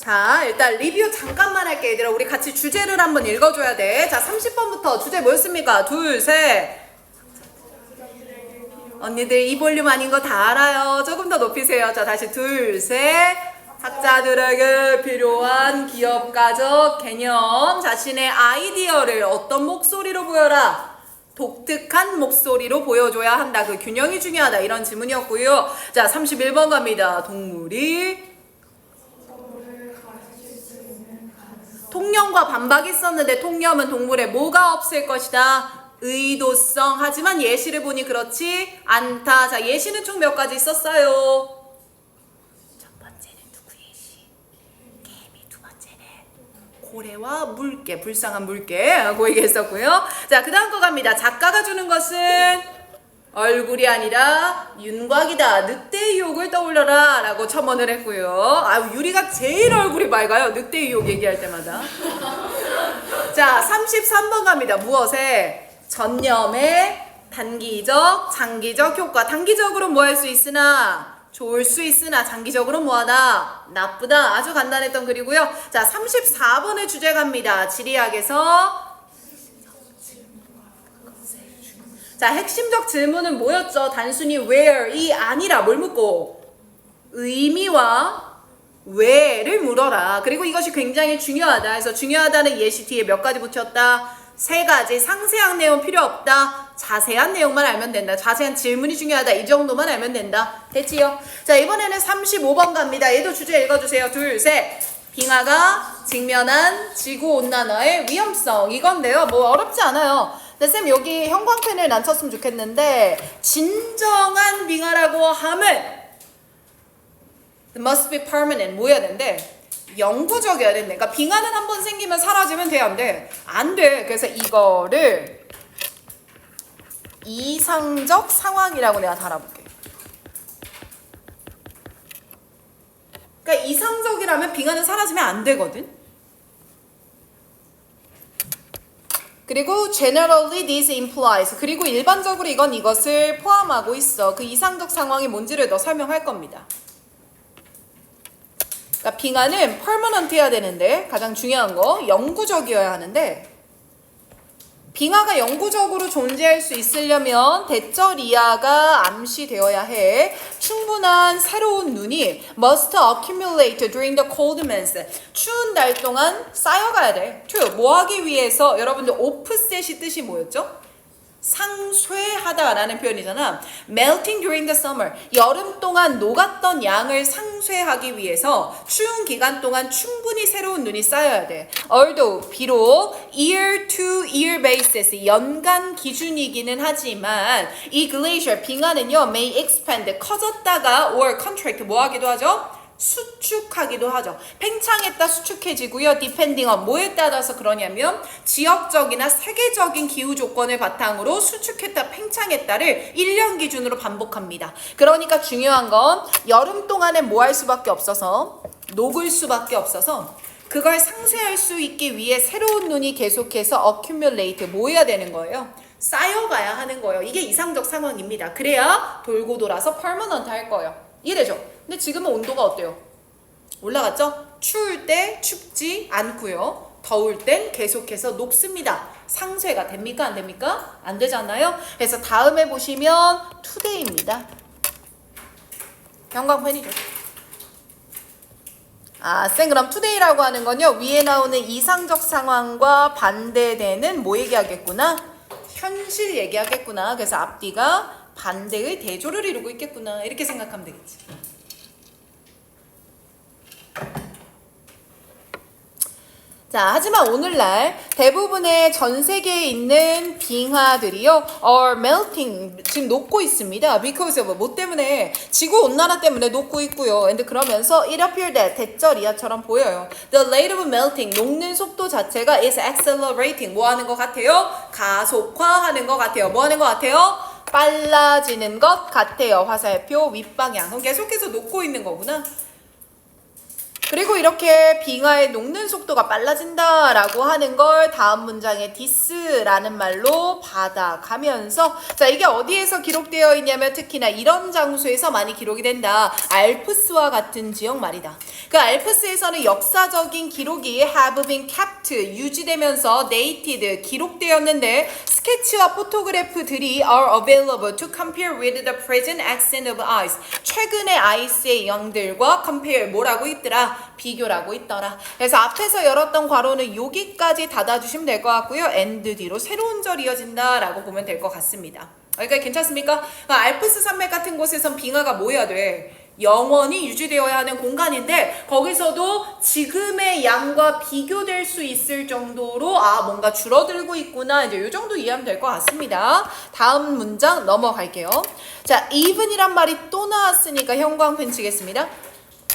자, 일단 리뷰 잠깐만 할게, 얘들아. 우리 같이 주제를 한번 읽어줘야 돼. 자, 30번부터 주제 뭐였습니까? 둘, 셋. 언니들 이 볼륨 아닌 거 다 알아요. 조금 더 높이세요. 자, 다시 둘, 셋. 학자들에게 필요한 기업가적 개념. 자신의 아이디어를 어떤 목소리로 보여라? 독특한 목소리로 보여줘야 한다. 그 균형이 중요하다. 이런 질문이었고요. 자, 31번 갑니다. 동물이 통념과 반박이 있었는데 통념은 동물에 뭐가 없을 것이다? 의도성. 하지만 예시를 보니 그렇지 않다. 자, 예시는 총 몇 가지 있었어요? 첫 번째는 누구 예시? 개미. 두 번째는 고래와 물개, 불쌍한 물개. 그 얘기했었고요. 자, 그 다음 거 갑니다. 작가가 주는 것은 얼굴이 아니라 윤곽이다. 늑대의 유혹을 떠올려라 라고 첨언을 했고요. 아유, 유리가 제일 얼굴이 맑아요. 늑대의 유혹 얘기할 때마다. 자, 33번 갑니다. 무엇에? 전념의 단기적, 장기적 효과. 단기적으로 뭐 할 수 있으나 좋을 수 있으나 장기적으로 뭐하다? 나쁘다. 아주 간단했던 글이고요. 자, 34번의 주제 갑니다. 지리학에서 자, 핵심적 질문은 뭐였죠? 단순히 where이 아니라 뭘 묻고? 의미와 왜를 물어라. 그리고 이것이 굉장히 중요하다. 그래서 중요하다는 예시 뒤에 몇 가지 붙였다? 3가지. 상세한 내용 필요 없다. 자세한 내용만 알면 된다. 자세한 질문이 중요하다. 이 정도만 알면 된다. 됐지요? 자, 이번에는 35번 갑니다. 얘도 주제 읽어주세요. 둘, 셋. 빙하가 직면한 지구온난화의 위험성. 이건데요. 뭐 어렵지 않아요. 근데 쌤 여기 형광펜을 안 쳤으면 좋겠는데 진정한 빙하라고 하면 it must be permanent. 뭐 해야 된대? 영구적이어야 된대. 그러니까 빙하는 한번 생기면 사라지면 돼, 안 돼? 안 돼. 그래서 이거를 이상적 상황이라고 내가 달아볼게. 그러니까 이상적이라면 빙하는 사라지면 안 되거든. 그리고 generally this implies. 그리고 일반적으로 이건 이것을 포함하고 있어. 그 이상적 상황이 뭔지를 더 설명할 겁니다. 그러니까 빙하는 permanent 해야 되는데 가장 중요한 거 영구적이어야 하는데 빙하가 영구적으로 존재할 수 있으려면 대절 이하가 암시되어야 해. 충분한 새로운 눈이 must accumulate during the cold months. 추운 달 동안 쌓여가야 돼. 뭐 하기 위해서? 여러분들 offset이 뜻이 뭐였죠? 상쇄하다라는 표현이잖아. melting during the summer. 여름 동안 녹았던 양을 상쇄하기 위해서 추운 기간 동안 충분히 새로운 눈이 쌓여야 돼. although 비록 year to year basis 연간 기준이기는 하지만 이 glacier 빙하는요 may expand 커졌다가 or contract 뭐 하기도 하죠? 수축하기도 하죠. 팽창했다 수축해지고요. depending on 뭐에 따라서 그러냐면 지역적이나 세계적인 기후 조건을 바탕으로 수축했다 팽창했다를 1년 기준으로 반복합니다. 그러니까 중요한 건 여름 동안에 뭐 할 수밖에 없어서 녹을 수밖에 없어서 그걸 상쇄할 수 있기 위해 새로운 눈이 계속해서 accumulate 뭐 해야 되는 거예요? 쌓여가야 하는 거예요. 이게 이상적 상황입니다. 그래야 돌고 돌아서 permanent 할 거예요. 이해되죠? 근데 지금은 온도가 어때요? 올라갔죠? 추울 때 춥지 않고요. 더울 땐 계속해서 녹습니다. 상쇄가 됩니까? 안 됩니까? 안 되잖아요. 그래서 다음에 보시면 today입니다. 형광펜이죠. 쌤 그럼 today라고 하는 건요. 위에 나오는 이상적 상황과 반대되는 뭐 얘기하겠구나? 현실 얘기하겠구나. 그래서 앞뒤가 반대의 대조를 이루고 있겠구나. 이렇게 생각하면 되겠지. 자, 하지만 오늘날 대부분의 전 세계에 있는 빙하들이요 are melting, 지금 녹고 있습니다. because of 뭐 때문에? 지구 온난화 때문에 녹고 있고요. and 그러면서 it appears that 대절 이하처럼 보여요. The rate of melting, 녹는 속도 자체가 is accelerating. 뭐 하는 것 같아요? 가속화하는 것 같아요. 뭐 하는 것 같아요? 빨라지는 것 같아요. 화살표 윗방향. 그럼 계속해서 녹고 있는 거구나. 그리고 이렇게 빙하의 녹는 속도가 빨라진다라고 하는 걸 다음 문장에 this라는 말로 받아가면서 자 이게 어디에서 기록되어 있냐면 특히나 이런 장소에서 많이 기록이 된다. 알프스와 같은 지역 말이다. 그 알프스에서는 역사적인 기록이 have been kept 유지되면서 dated 기록되었는데 스케치와 포토그래프들이 are available to compare with the present extent of ice. 최근의 아이스의 양들과 compare 뭐라고 있더라? 비교라고 있더라. 그래서 앞에서 열었던 괄호는 여기까지 닫아주시면 될 것 같고요. and 뒤로 새로운 절 이어진다라고 보면 될 것 같습니다. 여기까지 괜찮습니까? 알프스 산맥 같은 곳에선 빙하가 뭐 해야 돼? 영원히 유지되어야 하는 공간인데 거기서도 지금의 양과 비교될 수 있을 정도로 뭔가 줄어들고 있구나. 이제 이 정도 이해하면 될 것 같습니다. 다음 문장 넘어갈게요. 자, even이란 말이 또 나왔으니까 형광펜 치겠습니다.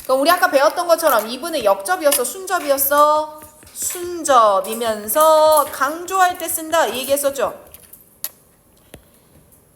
그럼 우리 아까 배웠던 것처럼 even은 역접이었어? 순접이었어? 순접이면서 강조할 때 쓴다 이 얘기했었죠?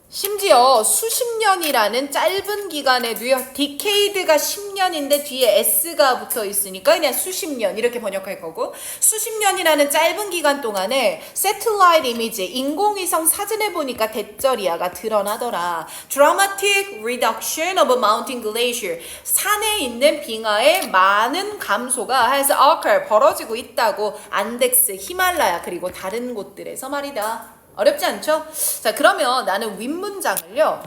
심지어 수십 년이라는 짧은 기간에도요. decade가 10년인데 뒤에 s가 붙어 있으니까 그냥 수십 년 이렇게 번역할 거고 수십 년이라는 짧은 기간 동안에 satellite image 인공위성 사진을 보니까 대절이야가 드러나더라. dramatic reduction of a mountain glacier 산에 있는 빙하의 많은 감소가 has occurred 벌어지고 있다고 안덱스, 히말라야 그리고 다른 곳들에서 말이다. 어렵지 않죠? 자, 그러면 나는 윗문장을요.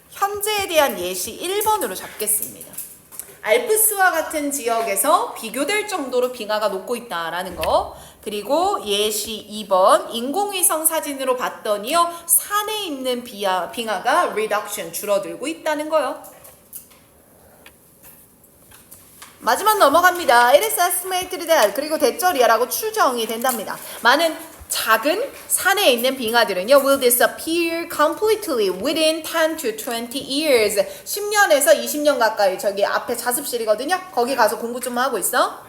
현재에 대한 예시 1번으로 잡겠습니다. 알프스와 같은 지역에서 비교될 정도로 빙하가 녹고 있다라는 거. 그리고 예시 2번 인공위성 사진으로 봤더니요. 산에 있는 빙하가 reduction 줄어들고 있다는 거요. 마지막 넘어갑니다. It is estimated that 그리고 대절이야라고 추정이 된답니다. 많은 작은 산에 있는 빙하들은요 will disappear completely within 10 to 20 years 10년에서 20년 가까이 저기 앞에 자습실이거든요. 거기 가서 공부 좀 하고 있어.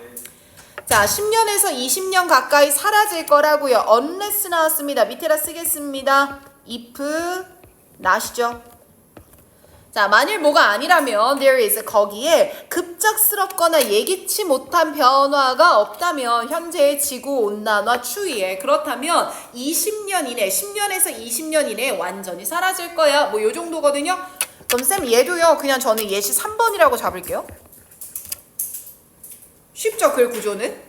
자, 10년에서 20년 가까이 사라질 거라고요. unless 나왔습니다. 밑에다 쓰겠습니다. if not이죠. 자, 만일 뭐가 아니라면 there is 거기에 급작스럽거나 예기치 못한 변화가 없다면 현재의 지구온난화 추이에 그렇다면 20년 이내 10년에서 20년 이내에 완전히 사라질 거야. 뭐 요 정도거든요. 그럼 쌤 얘도요. 그냥 저는 예시 3번이라고 잡을게요. 쉽죠? 글 구조는?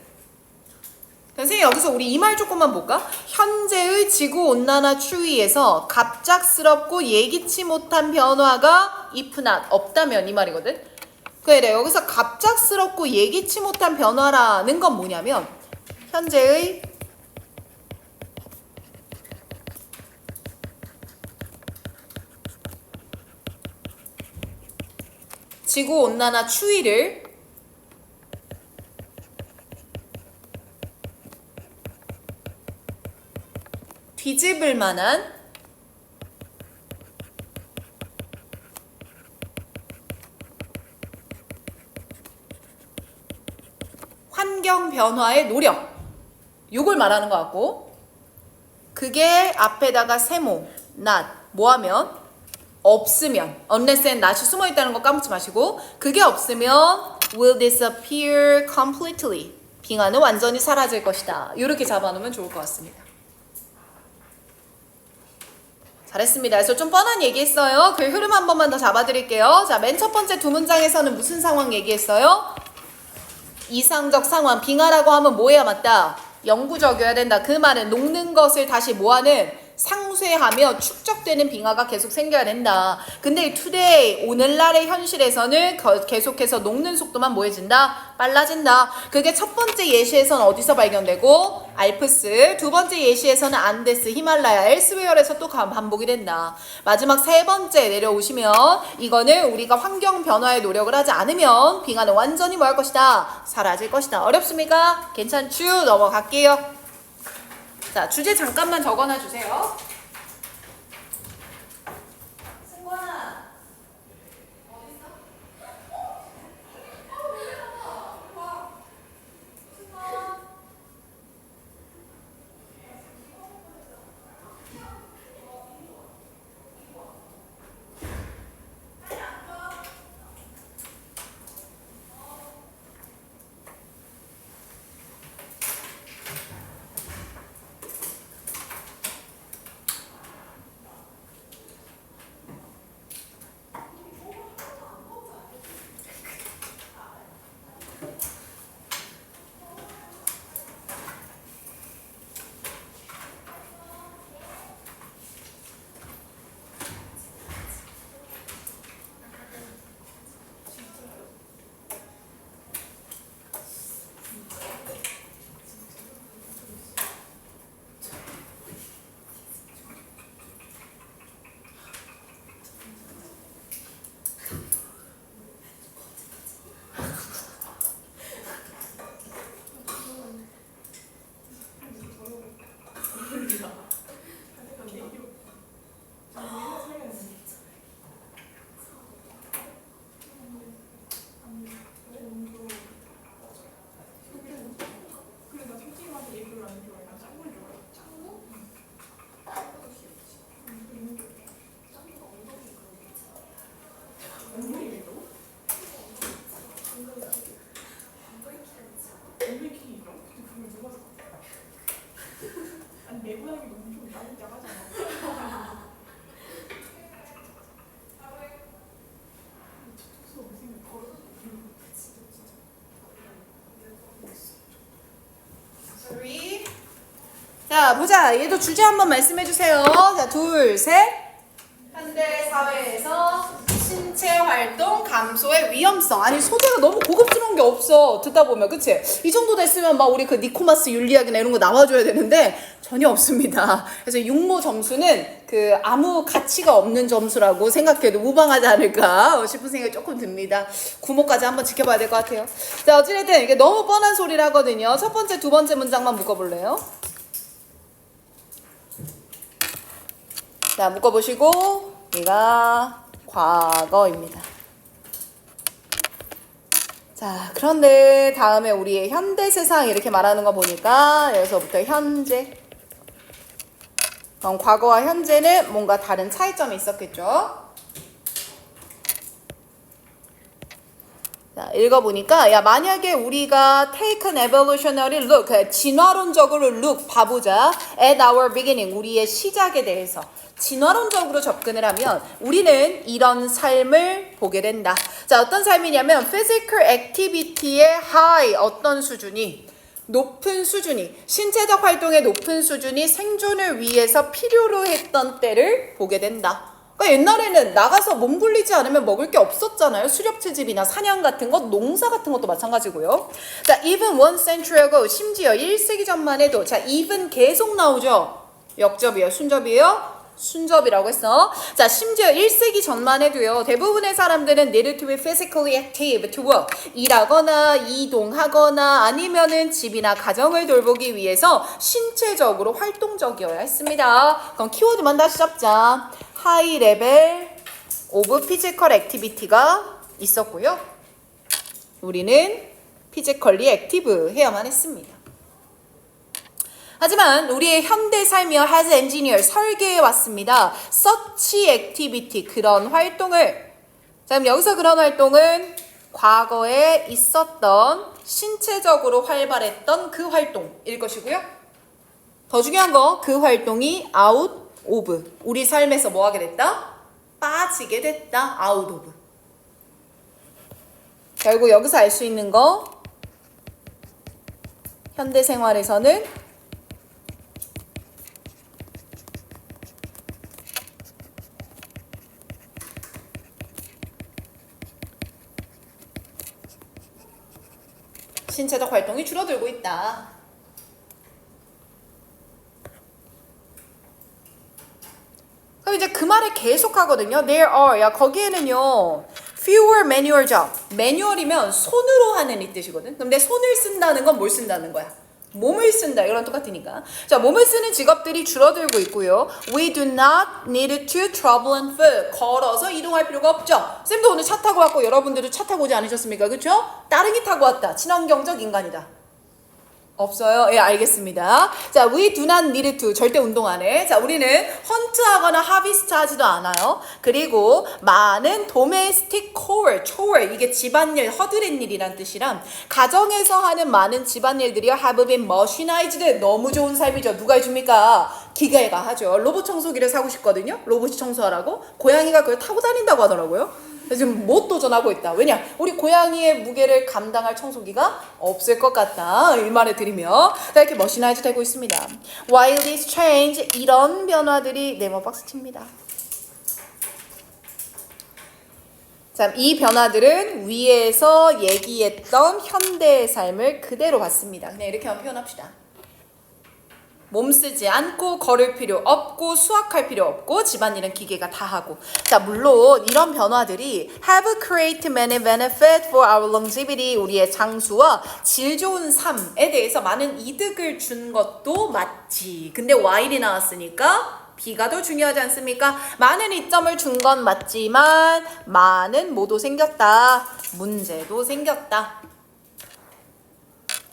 선생님 여기서 우리 이 말 조금만 볼까? 현재의 지구온난화 추이에서 갑작스럽고 예기치 못한 변화가 if not 없다면 이 말이거든. 그래 여기서 갑작스럽고 예기치 못한 변화라는 건 뭐냐면 현재의 지구온난화 추이를 뒤집을 만한 환경 변화의 노력 요걸 말하는 것 같고 그게 앞에다가 세모, not 뭐하면 없으면 unless and not이 숨어있다는 거 까먹지 마시고 그게 없으면 will disappear completely 빙하는 완전히 사라질 것이다. 이렇게 잡아놓으면 좋을 것 같습니다. 잘했습니다. 그래서 좀 뻔한 얘기했어요. 그 흐름 한 번만 더 잡아드릴게요. 자, 맨 첫 번째 두 문장에서는 무슨 상황 얘기했어요? 이상적 상황. 빙하라고 하면 뭐 해야 맞다? 영구적이어야 된다. 그 말은 녹는 것을 다시 뭐하는? 상쇄하며 축적되는 빙하가 계속 생겨야 된다. 근데 today 오늘날의 현실에서는 계속해서 녹는 속도만 뭐해진다? 빨라진다. 그게 첫 번째 예시에서는 어디서 발견되고? 알프스. 두 번째 예시에서는 안데스, 히말라야, 엘스웨어에서 또 반복이 된다. 마지막 세 번째 내려오시면 이거는 우리가 환경 변화에 노력을 하지 않으면 빙하는 완전히 뭐 할 것이다? 사라질 것이다. 어렵습니까? 괜찮죠? 넘어갈게요. 자, 주제 잠깐만 적어놔 주세요. 승관아. 자, 보자. 얘도 주제 한번 말씀해 주세요. 자, 둘, 셋. 현대 사회에서 신체 활동 감소의 위험성. 아니, 소재가 너무 고급스러운 게 없어. 듣다 보면, 그치? 이 정도 됐으면 막 우리 그 니코마스 윤리학이나 이런 거 나와줘야 되는데 전혀 없습니다. 그래서 육모 점수는 그 아무 가치가 없는 점수라고 생각해도 무방하지 않을까 싶은 생각이 조금 듭니다. 구모까지 한번 지켜봐야 될 것 같아요. 자, 어찌됐든 이게 너무 뻔한 소리라거든요. 첫 번째, 두 번째 문장만 묶어볼래요? 자, 묶어보시고 얘가 과거입니다. 자, 그런데 다음에 우리의 현대 세상 이렇게 말하는 거 보니까 여기서부터 현재. 그럼 과거와 현재는 뭔가 다른 차이점이 있었겠죠? 자, 읽어보니까 야, 만약에 우리가 take an evolutionary look, 진화론적으로 look 봐보자 at our beginning, 우리의 시작에 대해서 진화론적으로 접근을 하면 우리는 이런 삶을 보게 된다. 자, 어떤 삶이냐면 physical activity의 high, 어떤 수준이 높은 수준이, 신체적 활동의 높은 수준이 생존을 위해서 필요로 했던 때를 보게 된다. 그러니까 옛날에는 나가서 몸 굴리지 않으면 먹을 게 없었잖아요. 수렵채집이나 사냥 같은 것, 농사 같은 것도 마찬가지고요. 자, even one century ago, 심지어 1세기 전만 해도, 자, even 계속 나오죠. 역접이에요, 순접이에요? 순접이라고 했어. 자, 심지어 1세기 전만 해도요, 대부분의 사람들은 needed to be physically active to work. 일하거나 이동하거나 아니면은 집이나 가정을 돌보기 위해서 신체적으로 활동적이어야 했습니다. 그럼 키워드만 다시 잡자. high level of physical activity가 있었고요. 우리는 physically active 해야만 했습니다. 하지만 우리의 현대 삶이여 has engineer 설계해 왔습니다. such activity 그런 활동을. 자, 그럼 여기서 그런 활동은 과거에 있었던 신체적으로 활발했던 그 활동일 것이고요. 더 중요한 거 그 활동이 out of 우리 삶에서 뭐 하게 됐다? 빠지게 됐다. out of. 결국 여기서 알 수 있는 거 현대 생활에서는 신체적 활동이 줄어들고 있다. 그럼 이제 그 말을 계속하거든요. There are, 야 거기에는요 fewer manual job. 매뉴얼이면 손으로 하는 이 뜻이거든. 근데 손을 쓴다는 건 뭘 쓴다는 거야? 몸을 쓴다. 이거랑 똑같으니까. 자, 몸을 쓰는 직업들이 줄어들고 있고요. We do not need to travel on foot. 걸어서 이동할 필요가 없죠. 쌤도 오늘 차 타고 왔고 여러분들도 차 타고 오지 않으셨습니까? 그렇죠? 따릉이 타고 왔다. 친환경적 인간이다. 없어요? 예, 알겠습니다. 자, we do not need to. 절대 운동 안 해. 자, 우리는 헌트하거나 하비스트 하지도 않아요. 그리고 많은 domestic chore, 이게 집안일, 허드렛 일이란 뜻이란 가정에서 하는 많은 집안일들이 have been machinized. 너무 좋은 삶이죠. 누가 해줍니까? 기계가 하죠. 로봇 청소기를 사고 싶거든요. 로봇이 청소하라고. 고양이가 그걸 타고 다닌다고 하더라고요. 지금 못 도전하고 있다. 왜냐? 우리 고양이의 무게를 감당할 청소기가 없을 것 같다. 이 말을 드리며 자, 이렇게 머신화이즈 되고 있습니다. While this change, 이런 변화들이 네모 박스 칩니다. 자, 이 변화들은 위에서 얘기했던 현대의 삶을 그대로 봤습니다. 그냥 이렇게만 표현합시다. 몸 쓰지 않고 걸을 필요 없고 수확할 필요 없고 집안일은 기계가 다 하고. 자, 물론 이런 변화들이 have created many benefit for our longevity, 우리의 장수와 질 좋은 삶에 대해서 많은 이득을 준 것도 맞지. 근데 while이 나왔으니까 B가 더 중요하지 않습니까? 많은 이점을 준 건 맞지만 많은 뭐도 생겼다. 문제도 생겼다.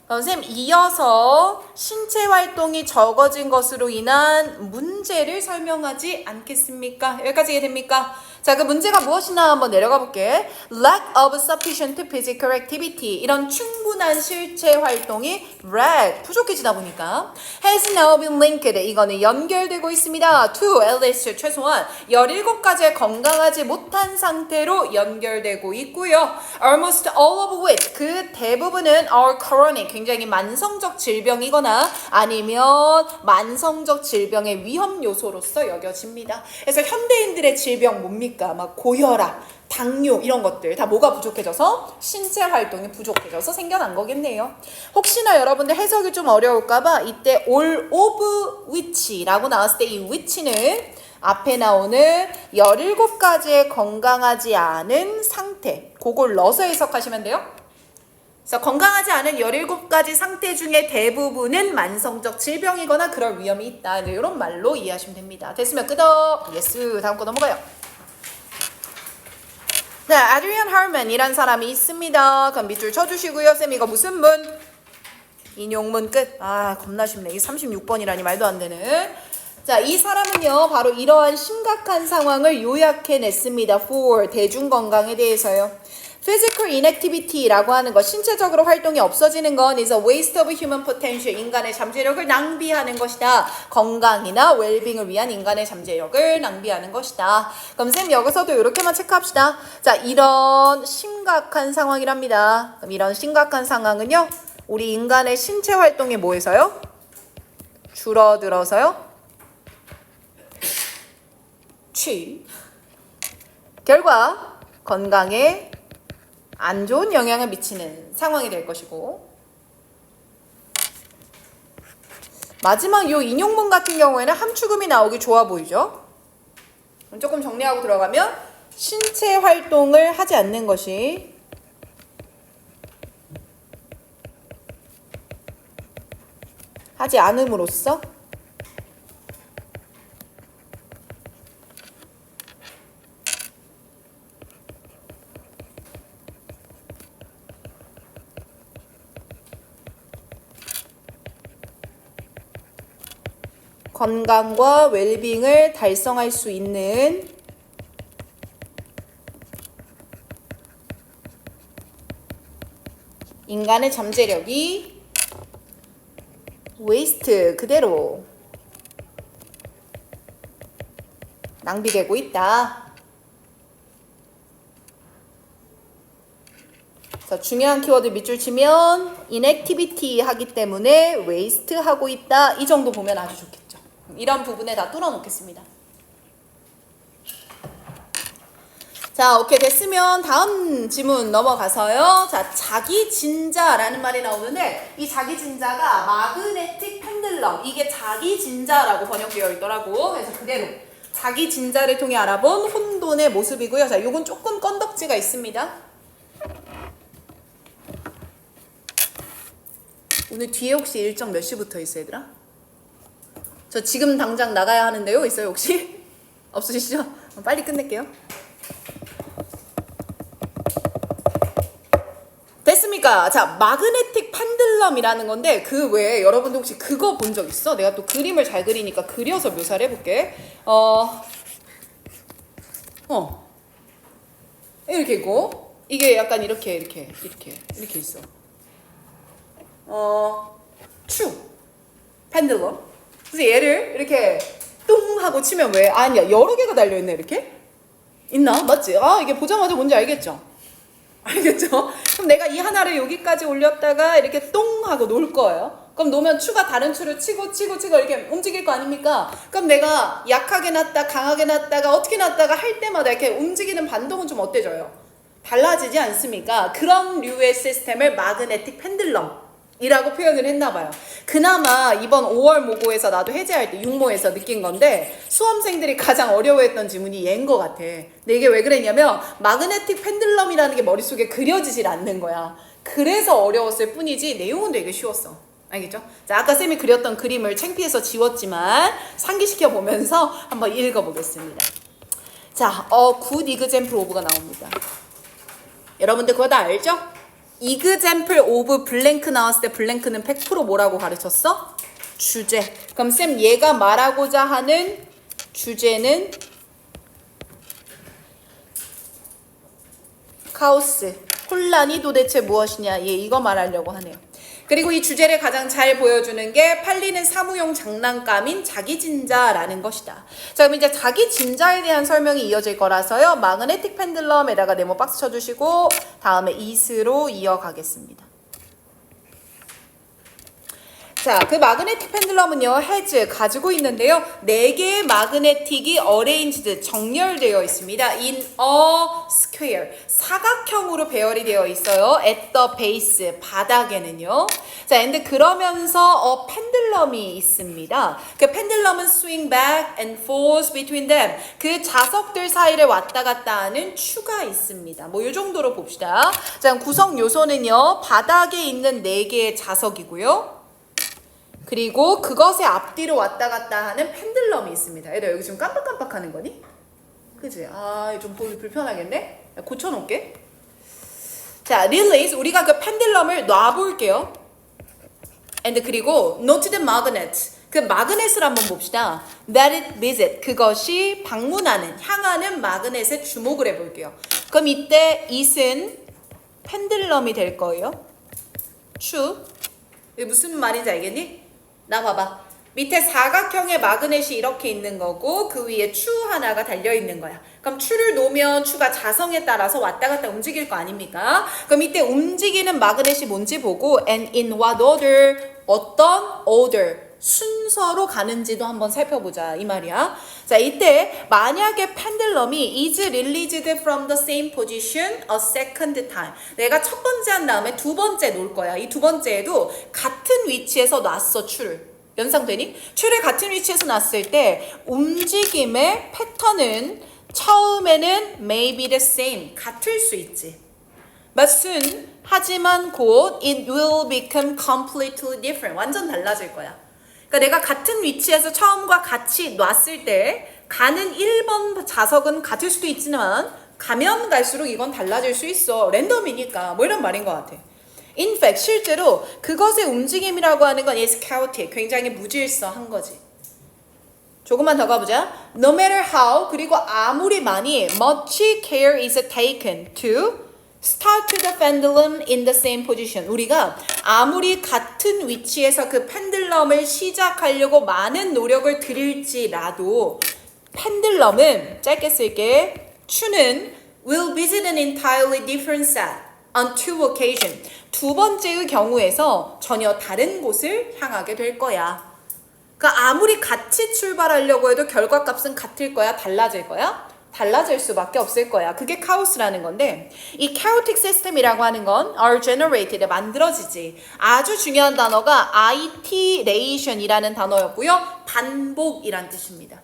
선생님, 이어서 신체 활동이 적어진 것으로 인한 문제를 설명하지 않겠습니까? 여기까지 이해됩니까? 자, 그 문제가 무엇이나 한번 내려가 볼게. Lack of sufficient physical activity. 이런 충분한 실체 활동이 lack, 부족해지다 보니까 has now been linked. 이거는 연결되고 있습니다. to at least 최소한 17가지의 건강하지 못한 상태로 연결되고 있고요. Almost all of which, 그 대부분은 are chronic, 굉장히 만성적 질병이거나 아니면 만성적 질병의 위험 요소로서 여겨집니다. 그래서 현대인들의 질병 뭡니까? 막 고혈압, 당뇨 이런 것들 다 뭐가 부족해져서 신체 활동이 부족해져서 생겨난 거겠네요. 혹시나 여러분들 해석이 좀 어려울까봐 이때 all of which라고 나왔을 때 이 which는 앞에 나오는 17가지의 건강하지 않은 상태, 그걸 넣어서 해석하시면 돼요. 그래서 건강하지 않은 17가지 상태 중에 대부분은 만성적 질병이거나 그럴 위험이 있다. 이런 말로 이해하시면 됩니다. 됐으면 끄덕. 예스. 다음 거 넘어가요. 자, 아드리안 하먼이란 사람이 있습니다. 그럼 밑줄 쳐주시고요. 쌤 이거 무슨 문? 인용문 끝. 아, 겁나 쉽네. 이 36번이라니 말도 안 되는. 자, 이 사람은요, 바로 이러한 심각한 상황을 요약해냈습니다. for 대중건강에 대해서요. Physical inactivity라고 하는 것, 신체적으로 활동이 없어지는 건 is a waste of human potential, 인간의 잠재력을 낭비하는 것이다. 건강이나 웰빙을 위한 인간의 잠재력을 낭비하는 것이다. 그럼 쌤 여기서도 이렇게만 체크합시다. 자, 이런 심각한 상황이랍니다. 그럼 이런 심각한 상황은요, 우리 인간의 신체 활동이 뭐해서요? 줄어들어서요? 결과 건강에 안 좋은 영향을 미치는 상황이 될 것이고, 마지막 요 인용문 같은 경우에는 함축음이 나오기 좋아 보이죠? 조금 정리하고 들어가면 신체 활동을 하지 않는 것이 하지 않음으로써 건강과 웰빙을 달성할 수 있는 인간의 잠재력이 웨이스트 그대로 낭비되고 있다. 그래서 중요한 키워드 밑줄 치면 inactivity 하기 때문에 waste 하고 있다. 이 정도 보면 아주 좋겠죠. 이런 부분에 다 뚫어놓겠습니다. 자, 오케이 됐으면 다음 지문 넘어가서요. 자, 자기 진자라는 말이 나오는데 이 자기 진자가 마그네틱 펜들럼, 이게 자기 진자라고 번역되어 있더라고. 그래서 그대로 자기 진자를 통해 알아본 혼돈의 모습이고요. 자, 요건 조금 건덕지가 있습니다. 오늘 뒤에 혹시 일정 몇 시부터 있어 얘들아? 저 지금 당장 나가야 하는데요. 있어요 혹시? 없으시죠? 빨리 끝낼게요. 됐습니까? 자, 마그네틱 판들럼이라는 건데 그 외에 여러분들 혹시 그거 본 적 있어? 내가 또 그림을 잘 그리니까 그려서 묘사를 해볼게. 이렇게 있고 이게 약간 이렇게 있어. 펜들럼. 그래서 얘를 이렇게 뚱 하고 치면 왜? 아니야, 여러 개가 달려있네. 이렇게 있나? 맞지? 아, 이게 보자마자 뭔지 알겠죠? 알겠죠? 그럼 내가 이 하나를 여기까지 올렸다가 이렇게 똥 하고 놓을 거예요. 그럼 놓으면 추가 다른 추를 치고 이렇게 움직일 거 아닙니까? 그럼 내가 약하게 놨다 강하게 놨다가 어떻게 놨다가 할 때마다 이렇게 움직이는 반동은 좀 어때져요? 달라지지 않습니까? 그런 류의 시스템을 마그네틱 펜들럼 이라고 표현을 했나봐요. 그나마 이번 5월 모고에서 나도 해제할 때 육모에서 느낀 건데 수험생들이 가장 어려워했던 지문이 얘인 것 같아. 근데 이게 왜 그랬냐면 마그네틱 펜들럼이라는 게 머릿속에 그려지질 않는 거야. 그래서 어려웠을 뿐이지 내용은 되게 쉬웠어. 알겠죠? 자, 아까 쌤이 그렸던 그림을 창피해서 지웠지만 상기시켜 보면서 한번 읽어보겠습니다. 자, good example of가 나옵니다. 여러분들 그거 다 알죠? example of 블랭크 나왔을 때 블랭크는 100% 뭐라고 가르쳤어? 주제. 그럼 쌤 얘가 말하고자 하는 주제는 카오스. 혼란이 도대체 무엇이냐. 예, 이거 말하려고 하네요. 그리고 이 주제를 가장 잘 보여주는 게 팔리는 사무용 장난감인 자기진자라는 것이다. 자, 그럼 이제 자기진자에 대한 설명이 이어질 거라서요. 마그네틱 펜들럼에다가 네모 박스 쳐주시고 다음에 is로 이어가겠습니다. 자, 그 마그네틱 펜들럼은요, has 가지고 있는데요. 4개의 마그네틱이 arranged 정렬되어 있습니다. in a square 사각형으로 배열이 되어 있어요. at the base 바닥에는요. 자, 근데 그러면서 펜들럼이 있습니다. 그 펜들럼은 swing back and forth between them 그 자석들 사이를 왔다 갔다 하는 추가 있습니다. 뭐 이 정도로 봅시다. 자, 구성 요소는요, 바닥에 있는 4개의 자석이고요. 그리고 그것의 앞뒤로 왔다 갔다 하는 펜들럼이 있습니다. 얘들아, 여기 지금 깜빡깜빡 하는 거니? 그치? 아, 좀 보기 불편하겠네? 고쳐놓을게. 자, release. 우리가 그 펜들럼을 놔볼게요. and 그리고 note the magnet. 그 마그넷을 한번 봅시다. that it visit. 그것이 방문하는, 향하는 마그넷에 주목을 해볼게요. 그럼 이때 it은 펜들럼이 될 거예요. 추. 이게 무슨 말인지 알겠니? 나 봐봐. 밑에 사각형의 마그넷이 이렇게 있는 거고 그 위에 추 하나가 달려있는 거야. 그럼 추를 놓으면 추가 자성에 따라서 왔다 갔다 움직일 거 아닙니까? 그럼 이때 움직이는 마그넷이 뭔지 보고 and in what order, 어떤 order, 순서로 가는지도 한번 살펴보자 이 말이야. 자, 이때 만약에 펜들럼이 is released from the same position a second time. 내가 첫 번째 한 다음에 두 번째 놓을 거야. 이 두 번째에도 같은 위치에서 놨어, 추를. 연상되니? 추를 같은 위치에서 놨을 때 움직임의 패턴은 처음에는 may be the same. 같을 수 있지. But soon, 하지만 곧 it will become completely different. 완전 달라질 거야. 그러니까 내가 같은 위치에서 처음과 같이 놨을 때 가는 1번 자석은 같을 수도 있지만 가면 갈수록 이건 달라질 수 있어. 랜덤이니까 뭐 이런 말인 것 같아. In fact, 실제로 그것의 움직임이라고 하는 건 is chaotic. 굉장히 무질서한 거지. 조금만 더 가보자. No matter how, 그리고 아무리 많이 much care is taken to start the pendulum in the same position. 우리가 아무리 같은 위치에서 그 펜들럼을 시작하려고 많은 노력을 들일지라도 펜들럼은 짧게 쓸게 추는 will visit an entirely different set on two occasions. 두 번째의 경우에서 전혀 다른 곳을 향하게 될 거야. 그러니까 아무리 같이 출발하려고 해도 결과값은 같을 거야? 달라질 거야? 달라질 수밖에 없을 거야. 그게 카오스라는 건데 이 chaotic system이라고 하는 건 are generated, 만들어지지. 아주 중요한 단어가 iteration이라는 단어였고요. 반복이란 뜻입니다.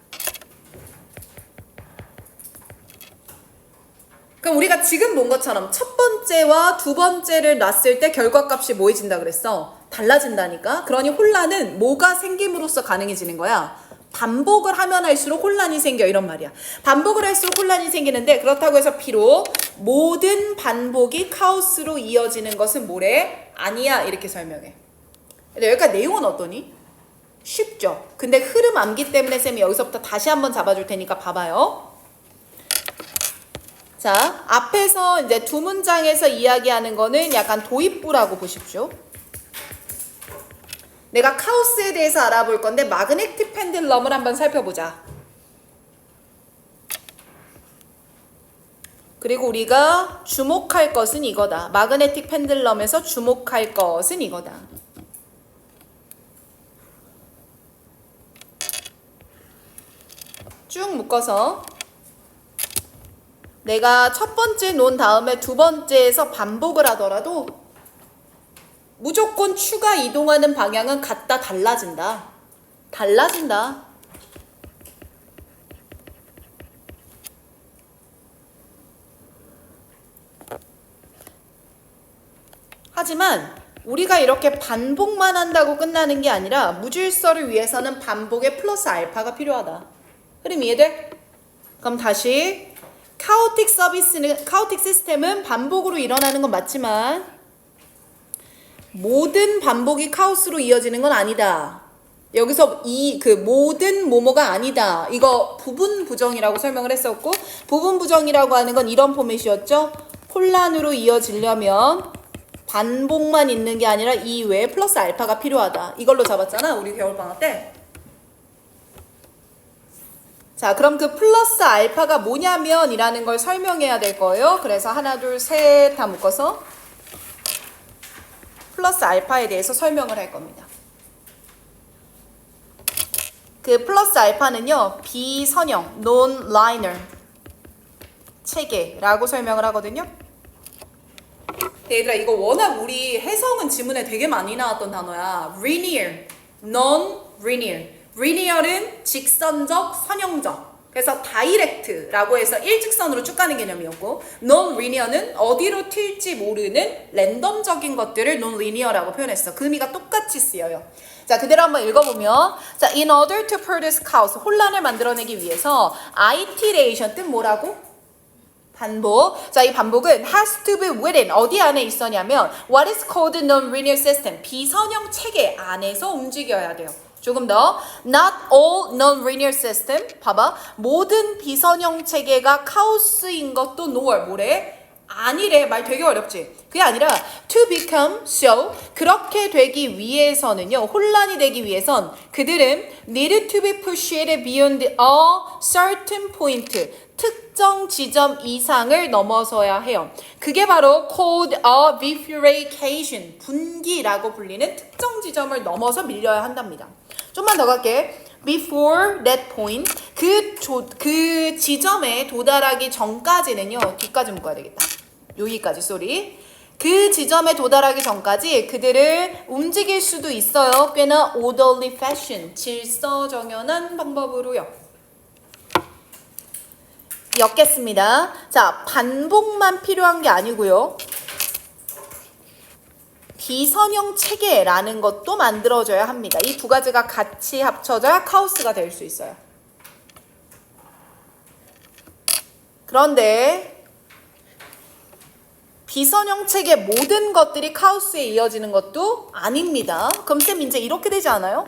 그럼 우리가 지금 본 것처럼 첫 번째와 두 번째를 놨을 때 결과값이 뭐해진다 그랬어? 달라진다니까? 그러니 혼란은 뭐가 생김으로써 가능해지는 거야? 반복을 하면 할수록 혼란이 생겨 이런 말이야. 반복을 할수록 혼란이 생기는데 그렇다고 해서 비록 모든 반복이 카오스로 이어지는 것은 뭐래? 아니야 이렇게 설명해. 근데 여기까지 내용은 어떠니? 쉽죠? 근데 흐름 암기 때문에 쌤이 여기서부터 다시 한번 잡아줄 테니까 봐봐요. 자, 앞에서 이제 두 문장에서 이야기하는 거는 약간 도입부라고 보십시오. 내가 카오스에 대해서 알아볼 건데 마그네틱 펜들럼을 한번 살펴보자. 그리고 우리가 주목할 것은 이거다. 마그네틱 펜들럼에서 주목할 것은 이거다. 쭉 묶어서 내가 첫 번째 놓은 다음에 두 번째에서 반복을 하더라도 무조건 추가 이동하는 방향은 같다, 달라진다. 달라진다. 하지만 우리가 이렇게 반복만 한다고 끝나는 게 아니라 무질서를 위해서는 반복에 플러스 알파가 필요하다. 흐름 이해돼? 그럼 다시 카오틱 시스템은 반복으로 일어나는 건 맞지만 모든 반복이 카오스로 이어지는 건 아니다. 여기서 모든 뭐뭐가 아니다. 이거 부분 부정이라고 설명을 했었고 부분 부정이라고 하는 건 이런 포맷이었죠. 혼란으로 이어지려면 반복만 있는 게 아니라 이 외에 플러스 알파가 필요하다. 이걸로 잡았잖아, 우리 겨울방학 때. 자, 그럼 그 플러스 알파가 뭐냐면 이라는 걸 설명해야 될 거예요. 그래서 하나, 둘, 셋 다 묶어서 플러스 알파에 대해서 설명을 할 겁니다. 그 플러스 알파는요, 비선형, non-linear 체계라고 설명을 하거든요. 얘들아, 이거 워낙 우리 해성은 지문에 되게 많이 나왔던 단어야. linear, non-linear. linear은 직선적, 선형적. 그래서 다이렉트라고 해서 일직선으로 쭉 가는 개념이었고, non-linear는 어디로 튈지 모르는 랜덤적인 것들을 non-linear라고 표현했어. 그 의미가 똑같이 쓰여요. 자, 그대로 한번 읽어보면, 자, in order to produce chaos, 혼란을 만들어내기 위해서 iteration, 뜻 뭐라고? 반복. 자, 이 반복은 has to be within, 어디 안에 있었냐면 what is called non-linear system, 비선형 체계 안에서 움직여야 돼요. 조금 더 not all non-linear system, 봐봐, 모든 비선형 체계가 카오스인 것도 nor, 뭐래? 아니래. 말 되게 어렵지? 그게 아니라 to become so, 그렇게 되기 위해서는요, 혼란이 되기 위해선 그들은 needed to be pushed beyond a certain point, 특정 지점 이상을 넘어서야 해요. 그게 바로 called a bifurcation, 분기라고 불리는 특정 지점을 넘어서 밀려야 한답니다. 좀만 더 갈게. Before that point, 그 지점에 도달하기 전까지는요, 뒤까지 묶어야 되겠다. 여기까지, 쏘리. 그 지점에 도달하기 전까지 그들을 움직일 수도 있어요. 꽤나 orderly fashion, 질서정연한 방법으로요. 엮겠습니다. 자, 반복만 필요한 게 아니고요. 비선형 체계라는 것도 만들어져야 합니다. 이 두 가지가 같이 합쳐져야 카오스가 될 수 있어요. 그런데 비선형 체계 모든 것들이 카오스에 이어지는 것도 아닙니다. 그럼 쌤 이제 이렇게 되지 않아요?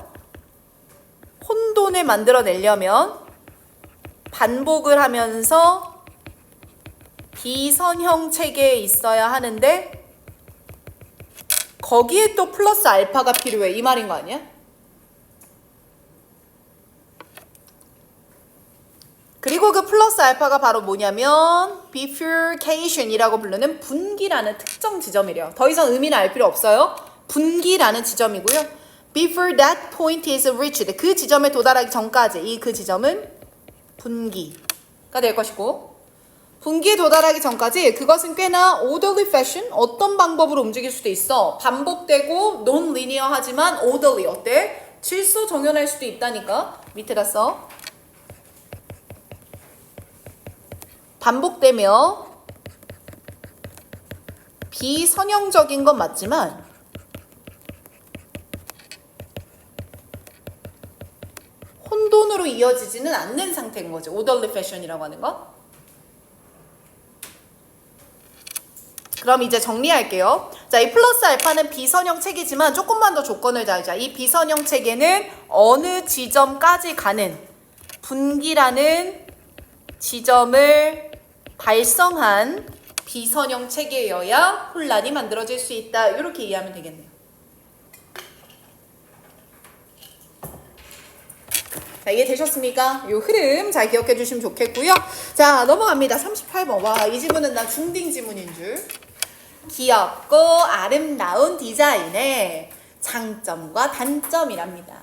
혼돈을 만들어내려면 반복을 하면서 비선형 체계에 있어야 하는데 거기에 또 플러스 알파가 필요해. 이 말인 거 아니야? 그리고 그 플러스 알파가 바로 뭐냐면 bifurcation이라고 부르는 분기라는 특정 지점이래요. 더 이상 의미는 알 필요 없어요. 분기라는 지점이고요. Before that point is reached, 그 지점에 도달하기 전까지 그 지점은 분기가 될 것이고, 분기에 도달하기 전까지 그것은 꽤나 orderly fashion, 어떤 방법으로 움직일 수도 있어. 반복되고 non-linear 하지만 orderly, 어때? 질서 정연할 수도 있다니까. 밑에다 써. 반복되며 비선형적인 건 맞지만 혼돈으로 이어지지는 않는 상태인 거죠. orderly fashion이라고 하는 거. 그럼 이제 정리할게요. 자, 이 플러스 알파는 비선형 체계지만 조금만 더 조건을 달자. 이 비선형 체계는 어느 지점까지 가는 분기라는 지점을 발성한 비선형 체계여야 혼란이 만들어질 수 있다. 이렇게 이해하면 되겠네요. 자, 이해되셨습니까? 이 흐름 잘 기억해 주시면 좋겠고요. 자, 넘어갑니다. 38번. 와, 이 지문은 나 중딩 지문인 줄. 귀엽고 아름다운 디자인의 장점과 단점이랍니다.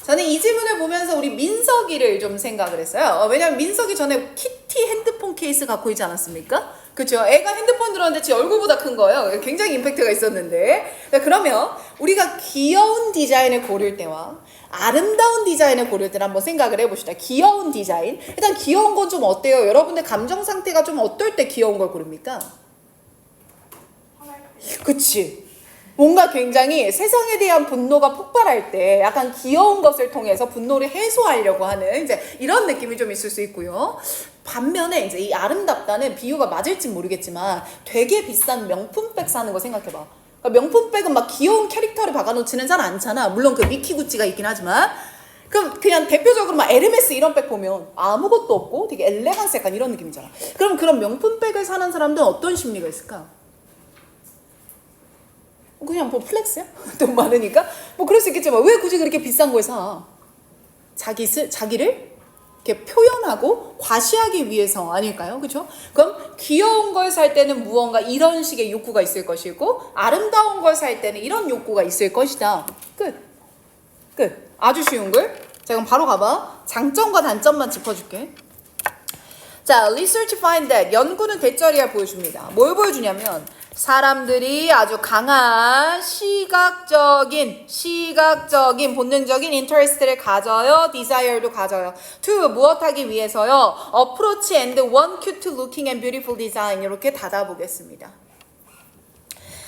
저는 이 지문을 보면서 우리 민석이를 좀 생각을 했어요. 왜냐면 민석이 전에 키티 핸드폰 케이스 갖고 있지 않았습니까? 그렇죠. 애가 핸드폰 들었는데 지 얼굴보다 큰 거예요. 굉장히 임팩트가 있었는데. 그러면 우리가 귀여운 디자인을 고를 때와 아름다운 디자인을 고를 때를 한번 생각을 해봅시다. 귀여운 디자인. 일단 귀여운 건 좀 어때요? 여러분들 감정 상태가 좀 어떨 때 귀여운 걸 고릅니까? 그치. 뭔가 굉장히 세상에 대한 분노가 폭발할 때 약간 귀여운 것을 통해서 분노를 해소하려고 하는 이제 이런 느낌이 좀 있을 수 있고요. 반면에 이제 이 아름답다는 비유가 맞을지 모르겠지만 되게 비싼 명품백 사는 거 생각해봐. 그러니까 명품백은 막 귀여운 캐릭터를 박아놓지는 잘 않잖아. 물론 그 미키 구찌가 있긴 하지만 그럼 그냥 대표적으로 막 에르메스 이런 백 보면 아무것도 없고 되게 엘레강스 약간 이런 느낌이잖아. 그럼 그런 명품 백을 사는 사람들은 어떤 심리가 있을까? 그냥 뭐 플렉스야? 돈 많으니까? 뭐 그럴 수 있겠지만 왜 굳이 그렇게 비싼 걸 사? 자기를 이렇게 표현하고 과시하기 위해서 아닐까요? 그렇죠? 그럼 귀여운 걸 살 때는 무언가 이런 식의 욕구가 있을 것이고 아름다운 걸 살 때는 이런 욕구가 있을 것이다. 끝. 아주 쉬운 걸. 자, 그럼 바로 가봐. 장점과 단점만 짚어줄게. 자, research find that. 연구는 대자리야 보여줍니다. 뭘 보여주냐면 사람들이 아주 강한 시각적인 본능적인 interest를 가져요. desire도 가져요. to 무엇하기 위해서요. approach and want cute looking and beautiful design 이렇게 닫아보겠습니다.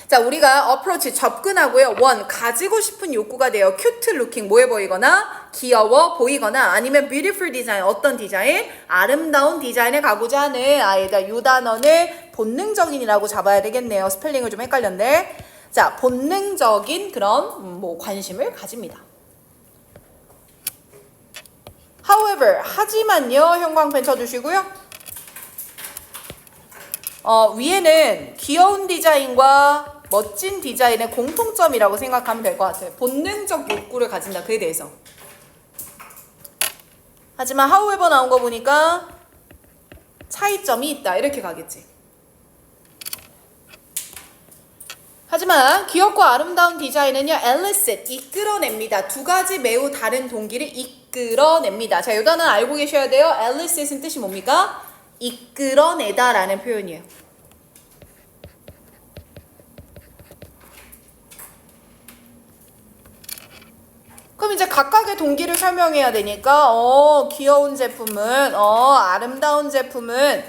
자, 우리가 approach 접근하고요. want 가지고 싶은 욕구가 돼요. cute looking 뭐해 보이거나 귀여워 보이거나 아니면 beautiful design 어떤 디자인? 아름다운 디자인에 가고자 하는 아이다. 이 단어는 본능적인이라고 잡아야 되겠네요. 스펠링을 좀 헷갈렸네. 자, 본능적인 그런 관심을 가집니다. However, 하지만요. 형광펜 쳐주시고요. 위에는 귀여운 디자인과 멋진 디자인의 공통점이라고 생각하면 될 것 같아요. 본능적 욕구를 가진다. 그에 대해서. 하지만 however 나온 거 보니까 차이점이 있다. 이렇게 가겠지. 하지만 귀엽고 아름다운 디자인은요. elicit, 이끌어냅니다. 두 가지 매우 다른 동기를 이끌어냅니다. 자, 이 단어는 알고 계셔야 돼요. elicit은 뜻이 뭡니까? 이끌어내다 라는 표현이에요. 그럼 이제 각각의 동기를 설명해야 되니까 귀여운 제품은 아름다운 제품은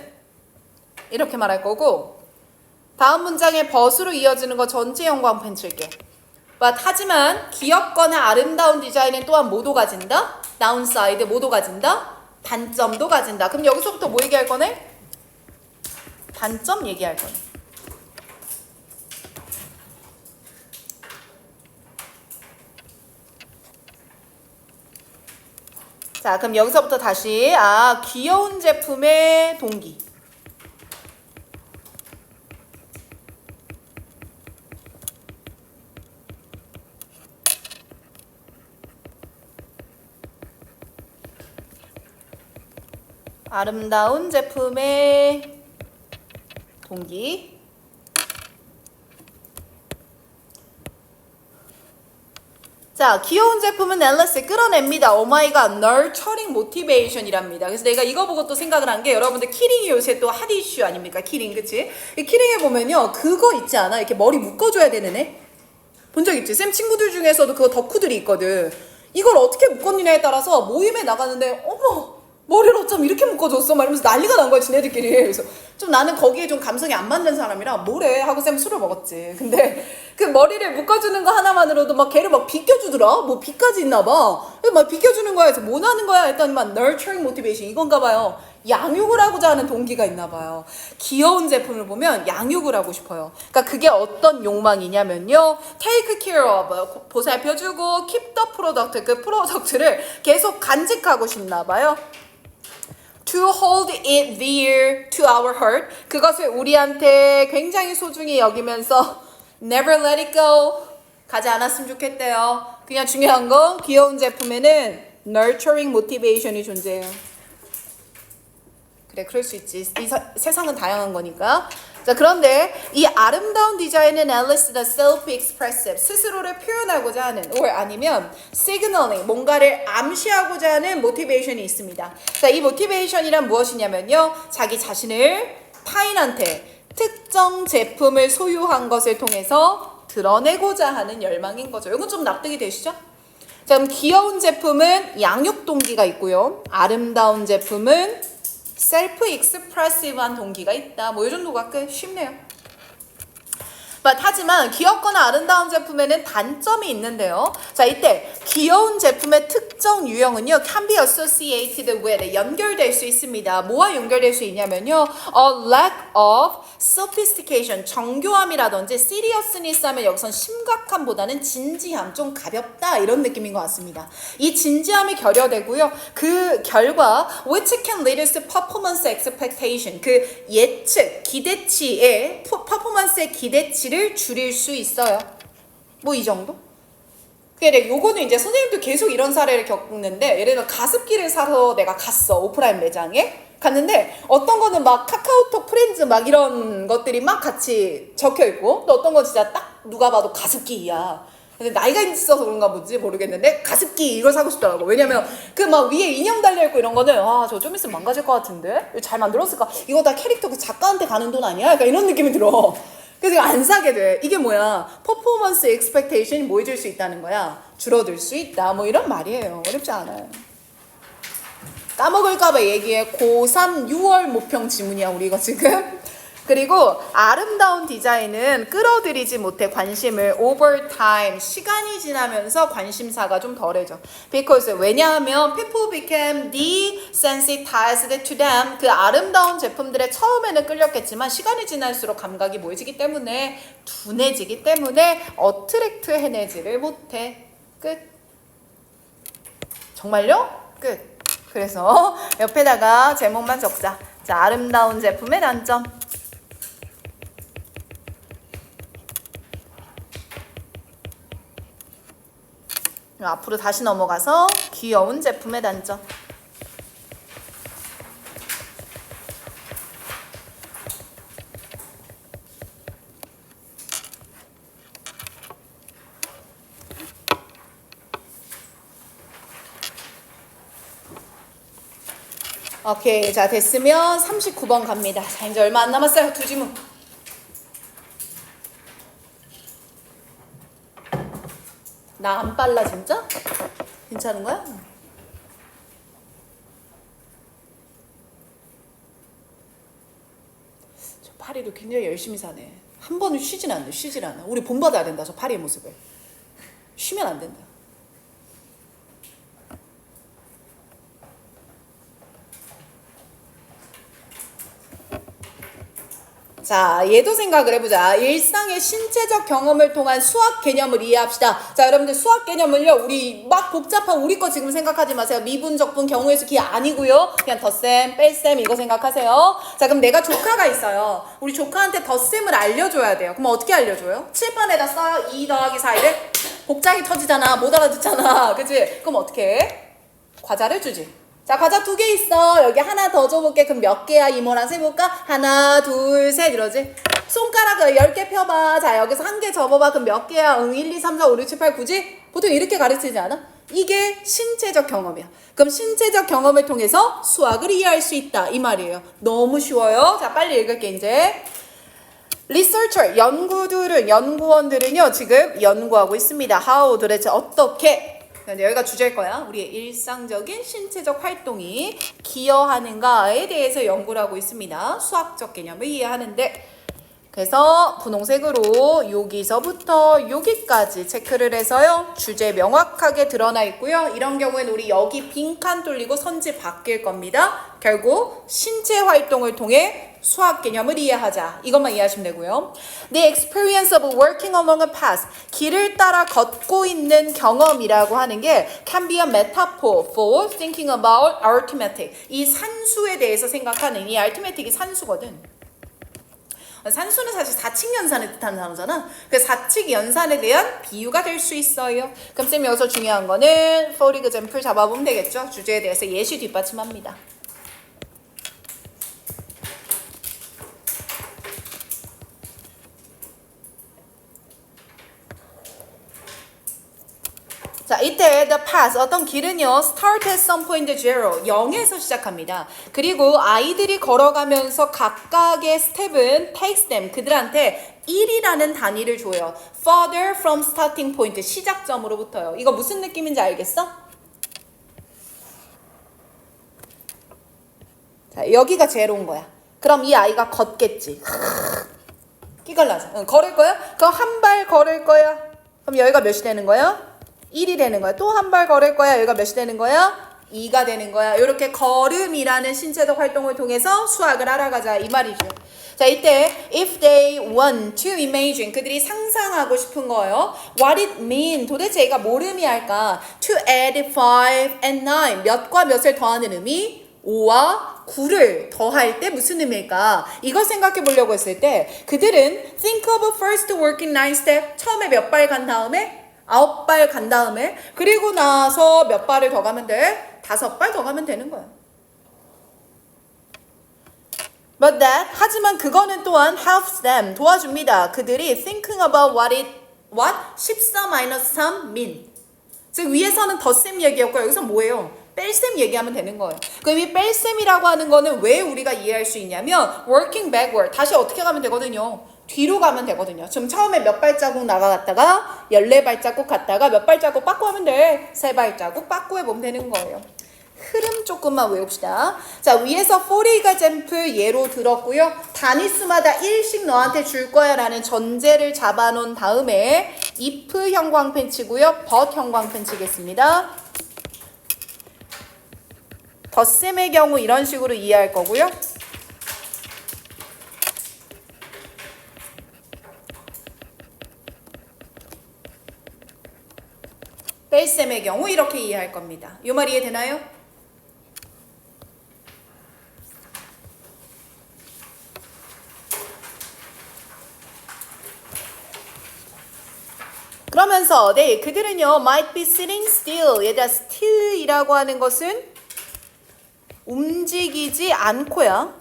이렇게 말할 거고 다음 문장에 but으로 이어지는 거 전체 형광펜 칠게. but 하지만 귀엽거나 아름다운 디자인은 또한 뭐도 가진다? downside 뭐도 가진다? 단점도 가진다. 그럼 여기서부터 뭐 얘기할 거네? 단점 얘기할 거네. 자, 그럼 여기서부터 다시 귀여운 제품의 동기. 아름다운 제품의 동기. 자, 귀여운 제품은 앨리스 끌어냅니다. 오마이갓, nurturing motivation이랍니다. 그래서 내가 이거 보고 또 생각을 한 게 여러분들 키링이 요새 또 핫 이슈 아닙니까? 키링, 그치? 이 키링에 보면요, 그거 있지 않아? 이렇게 머리 묶어줘야 되는 애? 본 적 있지? 쌤 친구들 중에서도 그거 덕후들이 있거든. 이걸 어떻게 묶었느냐에 따라서 모임에 나가는데, 어머! 머리를 어쩜 이렇게 묶어줬어? 막 이러면서 난리가 난 거야, 지네들끼리. 그래서 좀 나는 거기에 좀 감성이 안 맞는 사람이라 뭐래? 하고 쌤 술을 먹었지. 근데 그 머리를 묶어주는 거 하나만으로도 막 걔를 막 비껴주더라? 뭐 비까지 있나 봐. 막 비껴주는 거야. 그래서 뭐 하는 거야? 했더니 막 nurturing motivation 이건가 봐요. 양육을 하고자 하는 동기가 있나 봐요. 귀여운 제품을 보면 양육을 하고 싶어요. 그러니까 그게 어떤 욕망이냐면요. take care of, 보살펴주고 keep the product, 그 프로덕트를 계속 간직하고 싶나 봐요. To hold it dear to our heart. 그것을 우리한테 굉장히 소중히 여기면서 never let it go. 가지 않았으면 좋겠대요. 그냥 중요한 건 귀여운 제품에는 nurturing motivation이 존재해요. 그래, 그럴 수 있지. 세상은 다양한 거니까. 자, 그런데 이 아름다운 디자인은 앨리스가 self-expressive, 스스로를 표현하고자 하는, or 아니면 signaling, 뭔가를 암시하고자 하는 모티베이션이 있습니다. 자, 이 모티베이션이란 무엇이냐면요, 자기 자신을 타인한테 특정 제품을 소유한 것을 통해서 드러내고자 하는 열망인 거죠. 이건 좀 납득이 되시죠? 자, 그럼 귀여운 제품은 양육 동기가 있고요. 아름다운 제품은 셀프 익스프레시브한 동기가 있다. 뭐 이 정도가 꽤 쉽네요. 하지만 귀엽거나 아름다운 제품에는 단점이 있는데요. 자, 이때 귀여운 제품의 특정 유형은요, can be associated with, 연결될 수 있습니다. 뭐와 연결될 수 있냐면요, a lack of sophistication, 정교함이라든지 seriousness 하면 여기선 심각함보다는 진지함, 좀 가볍다 이런 느낌인 것 같습니다. 이 진지함이 결여되고요, 그 결과 which can lead to performance expectation, 그 예측, 기대치의 퍼포먼스의 기대치를 줄일 수 있어요. 뭐 이 정도? 그래, 요거는 이제 선생님도 계속 이런 사례를 겪는데, 예를 들어 가습기를 사서 내가 갔어, 오프라인 매장에 갔는데 어떤 거는 막 카카오톡 프렌즈 막 이런 것들이 막 같이 적혀 있고, 또 어떤 건 진짜 딱 누가 봐도 가습기야. 근데 나이가 있어서 그런가 보지 모르겠는데 가습기 이걸 사고 싶더라고. 왜냐면 그 막 위에 인형 달려있고 이런 거는 저 좀 있으면 망가질 것 같은데 잘 만들었을까? 이거 다 캐릭터 그 작가한테 가는 돈 아니야? 약간 이런 느낌이 들어. 그래서 안 사게 돼. 이게 뭐야? 퍼포먼스 expectation이 뭐해질 수 있다는 거야? 줄어들 수 있다. 뭐 이런 말이에요. 어렵지 않아요. 까먹을까봐 얘기해. 고3 6월 모평 지문이야 우리 이거 지금. 그리고 아름다운 디자인은 끌어들이지 못해 관심을 over time, 시간이 지나면서 관심사가 좀 덜해져. Because 왜냐하면 people became desensitized to them. 그 아름다운 제품들에 처음에는 끌렸겠지만 시간이 지날수록 감각이 뭐해지기 때문에, 둔해지기 때문에 어트랙트 해내지를 못해. 끝. 정말요? 끝. 그래서 옆에다가 제목만 적자. 자, 아름다운 제품의 단점. 앞으로 다시 넘어가서 귀여운 제품의 단점. 오케이, 자 됐으면 39번 갑니다. 자, 이제 얼마 안 남았어요. 두 지문. 나 안 빨라 진짜? 괜찮은 거야? 저 파리도 굉장히 열심히 사네. 한 번은 쉬질 않아. 우리 본받아야 된다. 저 파리의 모습을. 쉬면 안 된다. 자, 얘도 생각을 해보자. 일상의 신체적 경험을 통한 수학 개념을 이해합시다. 자, 여러분들 수학 개념을요, 우리 막 복잡한 우리 거 지금 생각하지 마세요. 미분, 적분, 경우의 수 기 아니고요. 그냥 덧셈, 뺄셈 이거 생각하세요. 자, 그럼 내가 조카가 있어요. 우리 조카한테 덧셈을 알려줘야 돼요. 그럼 어떻게 알려줘요? 칠판에다 써요. 2 더하기 4를 복장이 터지잖아. 못 알아듣잖아. 그치? 그럼 어떻게 해? 과자를 주지. 자, 과자 2개 있어. 여기 하나 더 줘볼게. 그럼 몇 개야? 이모랑 세볼까? 하나, 둘, 셋 이러지? 손가락을 10개 펴봐. 자, 여기서 한 개 접어봐. 그럼 몇 개야? 1, 2, 3, 4, 5, 6, 7, 8, 9지? 보통 이렇게 가르치지 않아? 이게 신체적 경험이야. 그럼 신체적 경험을 통해서 수학을 이해할 수 있다. 이 말이에요. 너무 쉬워요. 자, 빨리 읽을게 이제. 리서처, 연구원들은요, 지금 연구하고 있습니다. How, 도대체 어떻게? 여기가 주제일 거야. 우리의 일상적인 신체적 활동이 기여하는가에 대해서 연구를 하고 있습니다. 수학적 개념을 이해하는데, 그래서 분홍색으로 여기서부터 여기까지 체크를 해서요, 주제 명확하게 드러나 있고요. 이런 경우에는 우리 여기 빈칸 뚫리고 선지 바뀔 겁니다. 결국 신체 활동을 통해 수학 개념을 이해하자. 이것만 이해하시면 되고요. The experience of working along a path. 길을 따라 걷고 있는 경험이라고 하는 게 can be a metaphor for thinking about arithmetic. 이 산수에 대해서 생각하는, 이 arithmetic이 산수거든. 산수는 사실 사칙 연산을 뜻하는 단어잖아. 그래서 사칙 연산에 대한 비유가 될 수 있어요. 그럼 쌤 여기서 중요한 거는 for example 잡아보면 되겠죠. 주제에 대해서 예시 뒷받침합니다. 자, 이때 the path, 어떤 길은요, start at some point 0에서 시작합니다. 그리고 아이들이 걸어가면서 각각의 스텝은 takes them, 그들한테 1이라는 단위를 줘요. further from starting point, 시작점으로부터요. 이거 무슨 느낌인지 알겠어? 자, 여기가 제로인 거야. 그럼 이 아이가 걷겠지. 끼갈라져. 응, 걸을 거야? 그럼 한 발 걸을 거야. 그럼 여기가 몇이 되는 거야? 1이 되는 거야. 또 한 발 걸을 거야. 여기가 몇이 되는 거야? 2가 되는 거야. 이렇게 걸음이라는 신체적 활동을 통해서 수학을 알아가자 이 말이죠. 자, 이때 if they want to imagine 그들이 상상하고 싶은 거예요. What it mean 도대체 얘가 뭘 의미할까? To add 5 and 9 몇과 몇을 더하는 의미 5와 9를 더할 때 무슨 의미일까? 이걸 생각해 보려고 했을 때 그들은 think of a first working 9 step 처음에 몇 발 간 다음에 9발 간 다음에 그리고 나서 몇 발을 더 가면 돼? 5발 더 가면 되는 거야. But that 하지만 그거는 또한 helps them 도와줍니다. 그들이 thinking about what 14 minus 3 mean. 즉 위에서는 덧셈 얘기였고 여기서 뭐예요? 뺄셈 얘기하면 되는 거예요. 그럼 이 뺄셈이라고 하는 거는 왜 우리가 이해할 수 있냐면 working backward 다시 어떻게 가면 되거든요. 뒤로 가면 되거든요. 지금 처음에 몇 발자국 나가갔다가 14발자국 갔다가 몇 발자국 빠꾸 하면 돼. 3발자국 빠꾸 해보면 되는 거예요. 흐름 조금만 외웁시다. 자, 위에서 for example 예로 들었고요. 단위수마다 1씩 너한테 줄 거야 라는 전제를 잡아놓은 다음에 if 형광펜 치고요. but 형광펜 치겠습니다. 덧셈의 경우 이런 식으로 이해할 거고요. 뺄셈의 경우 이렇게 이해할 겁니다. 이 말 이해되나요? 그러면서 네, 그들은요 might be sitting still 얘들아 still이라고 하는 것은 움직이지 않고요.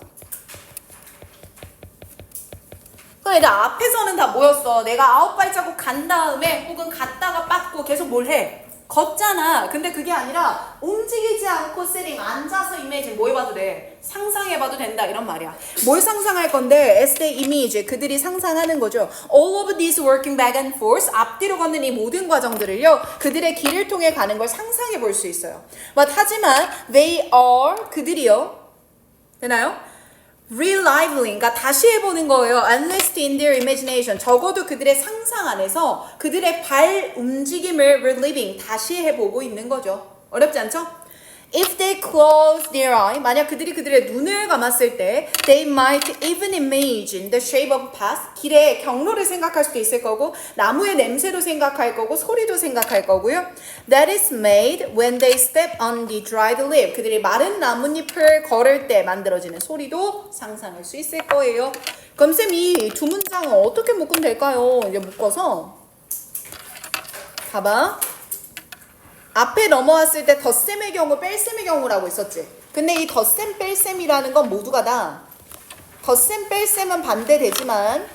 그럼 얘들아 앞에서는 다 뭐였어? 내가 9발자국 간 다음에 혹은 갔다가 빠꾸 계속 뭘 해? 걷잖아. 근데 그게 아니라 움직이지 않고 sitting 앉아서 이미지 뭐 해봐도 돼? 상상해봐도 된다 이런 말이야. 뭘 상상할 건데? as they image 그들이 상상하는 거죠. All of these working back and forth 앞뒤로 걷는 이 모든 과정들을요 그들의 길을 통해 가는 걸 상상해 볼 수 있어요. 하지만 they are 그들이요 되나요? reliving, 그러니까 다시 해보는 거예요. Unless in their imagination. 적어도 그들의 상상 안에서 그들의 발 움직임을 reliving, 다시 해보고 있는 거죠. 어렵지 않죠? If they close their eye, 만약 그들이 그들의 눈을 감았을 때 they might even imagine the shape of path, 길의 경로를 생각할 수도 있을 거고 나무의 냄새도 생각할 거고 소리도 생각할 거고요. That is made when they step on the dried leaf. 그들이 마른 나뭇잎을 걸을 때 만들어지는 소리도 상상할 수 있을 거예요. 그럼 쌤 이 두 문장은 어떻게 묶으면 될까요? 이제 묶어서 봐봐. 앞에 넘어왔을 때 덧셈의 경우, 뺄셈의 경우라고 있었지. 근데 이 덧셈, 뺄셈이라는 건 모두가 다 덧셈, 뺄셈은 반대되지만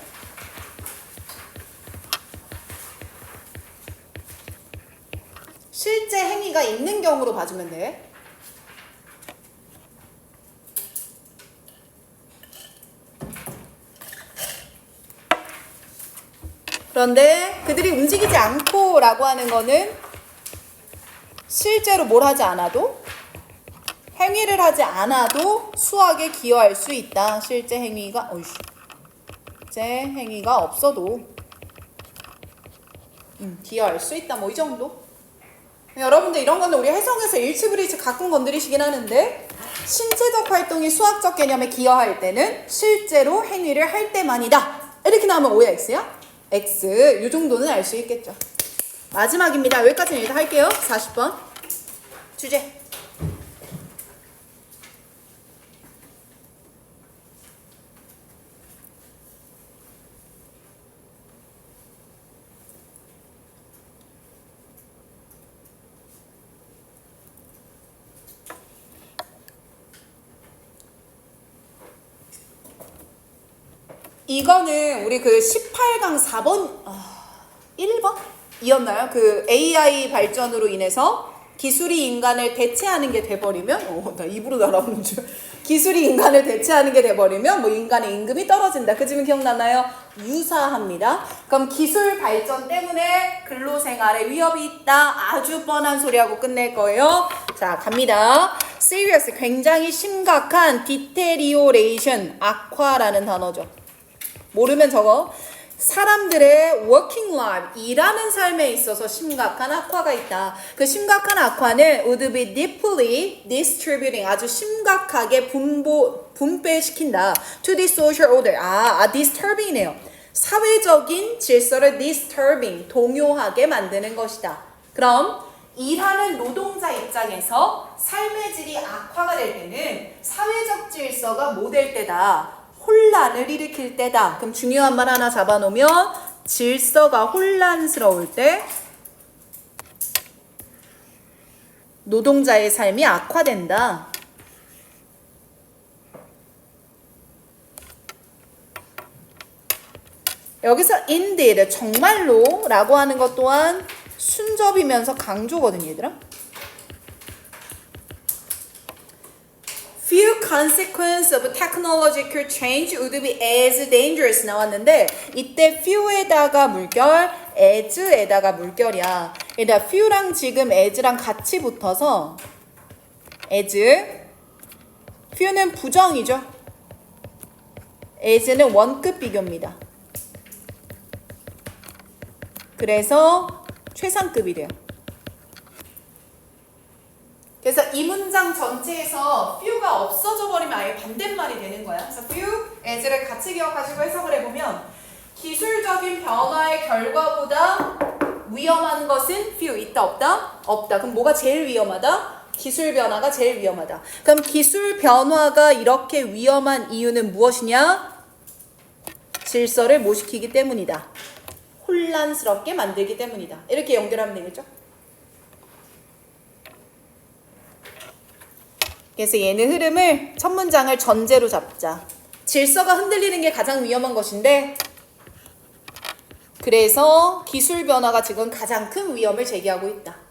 실제 행위가 있는 경우로 봐주면 돼. 그런데 그들이 움직이지 않고 라고 하는 거는 실제로 뭘 하지 않아도 행위를 하지 않아도 수학에 기여할 수 있다. 실제 행위가 실제 행위가 없어도 기여할 수 있다. 뭐 이 정도. 여러분들 이런 거는 우리 해성에서 일치브리치 가끔 건드리시긴 하는데 신체적 활동이 수학적 개념에 기여할 때는 실제로 행위를 할 때만이다. 이렇게 나오면 O야 X야? X. 이 정도는 알 수 있겠죠. 마지막입니다. 여기까지는 일단 할게요. 40번 주제. 이거는 우리 그 18강 4번 1번? 이었나요? 그 AI 발전으로 인해서 기술이 인간을 대체하는 게 돼버리면 나 입으로 날아오는 줄. 기술이 인간을 대체하는 게 돼버리면 뭐 인간의 임금이 떨어진다. 그 질문 기억나나요? 유사합니다. 그럼 기술 발전 때문에 근로생활에 위협이 있다. 아주 뻔한 소리하고 끝낼 거예요. 자, 갑니다. serious, 굉장히 심각한 deterioration, 악화라는 단어죠. 모르면 저거 사람들의 working life, 일하는 삶에 있어서 심각한 악화가 있다. 그 심각한 악화는 would be deeply distributing, 아주 심각하게 분배시킨다. to the social order, disturbing이네요. 사회적인 질서를 disturbing, 동요하게 만드는 것이다. 그럼 일하는 노동자 입장에서 삶의 질이 악화가 될 때는 사회적 질서가 뭐 될 때다? 혼란을 일으킬 때다. 그럼 중요한 말 하나 잡아놓으면 질서가 혼란스러울 때 노동자의 삶이 악화된다. 여기서 indeed, 정말로 라고 하는 것 또한 순접이면서 강조거든요, 얘들아. Few consequences of technological change would be as dangerous 나왔는데 이때 few에다가 물결, as에다가 물결이야. 그러니까 few랑 지금 as랑 같이 붙어서 as, few는 부정이죠. as는 원급 비교입니다. 그래서 최상급이 돼요. 그래서 이 문장 전체에서 few가 없어져 버리면 아예 반대말이 되는 거야. 그래서 few, as를 같이 기억하시고 해석을 해보면 기술적인 변화의 결과보다 위험한 것은 few, 있다 없다? 없다. 그럼 뭐가 제일 위험하다? 기술 변화가 제일 위험하다. 그럼 기술 변화가 이렇게 위험한 이유는 무엇이냐? 질서를 못 시키기 때문이다. 혼란스럽게 만들기 때문이다. 이렇게 연결하면 되겠죠? 그래서 얘는 흐름을 첫 문장을 전제로 잡자. 질서가 흔들리는 게 가장 위험한 것인데 그래서 기술 변화가 지금 가장 큰 위험을 제기하고 있다.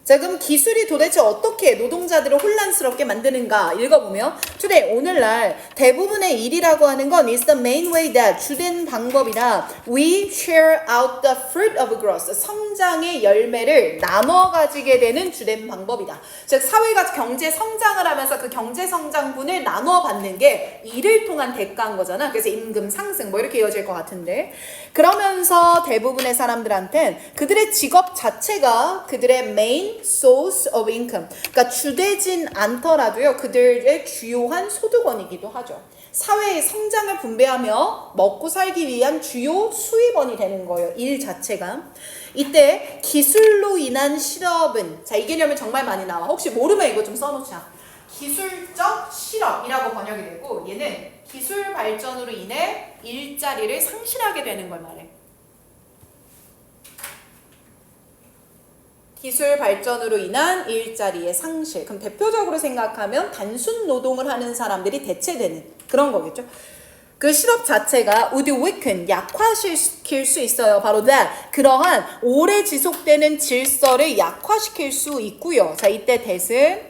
자, 그럼 기술이 도대체 어떻게 노동자들을 혼란스럽게 만드는가 읽어보면 today, 오늘날 대부분의 일이라고 하는 건 is the main way that, 주된 방법이라 we share out the fruit of growth, 성장의 열매를 나눠 가지게 되는 주된 방법이다. 즉 사회가 경제 성장을 하면서 그 경제 성장분을 나눠 받는 게 일을 통한 대가인 거잖아. 그래서 임금 상승 뭐 이렇게 이어질 것 같은데 그러면서 대부분의 사람들한텐 그들의 직업 자체가 그들의 main source of income, 그러니까 주되진 않더라도요 그들의 주요한 소득원이기도 하죠. 사회의 성장을 분배하며 먹고 살기 위한 주요 수입원이 되는 거예요. 일 자체가. 이때 기술로 인한 실업은, 자 이 개념이 정말 많이 나와. 혹시 모르면 이거 좀 써놓자. 기술적 실업이라고 번역이 되고 얘는 기술 발전으로 인해 일자리를 상실하게 되는 걸 말해. 기술 발전으로 인한 일자리의 상실. 그럼 대표적으로 생각하면 단순 노동을 하는 사람들이 대체되는 그런 거겠죠. 그 실업 자체가 would weaken, 약화시킬 수 있어요. 바로 that, 그러한 오래 지속되는 질서를 약화시킬 수 있고요. 자, 이때 that은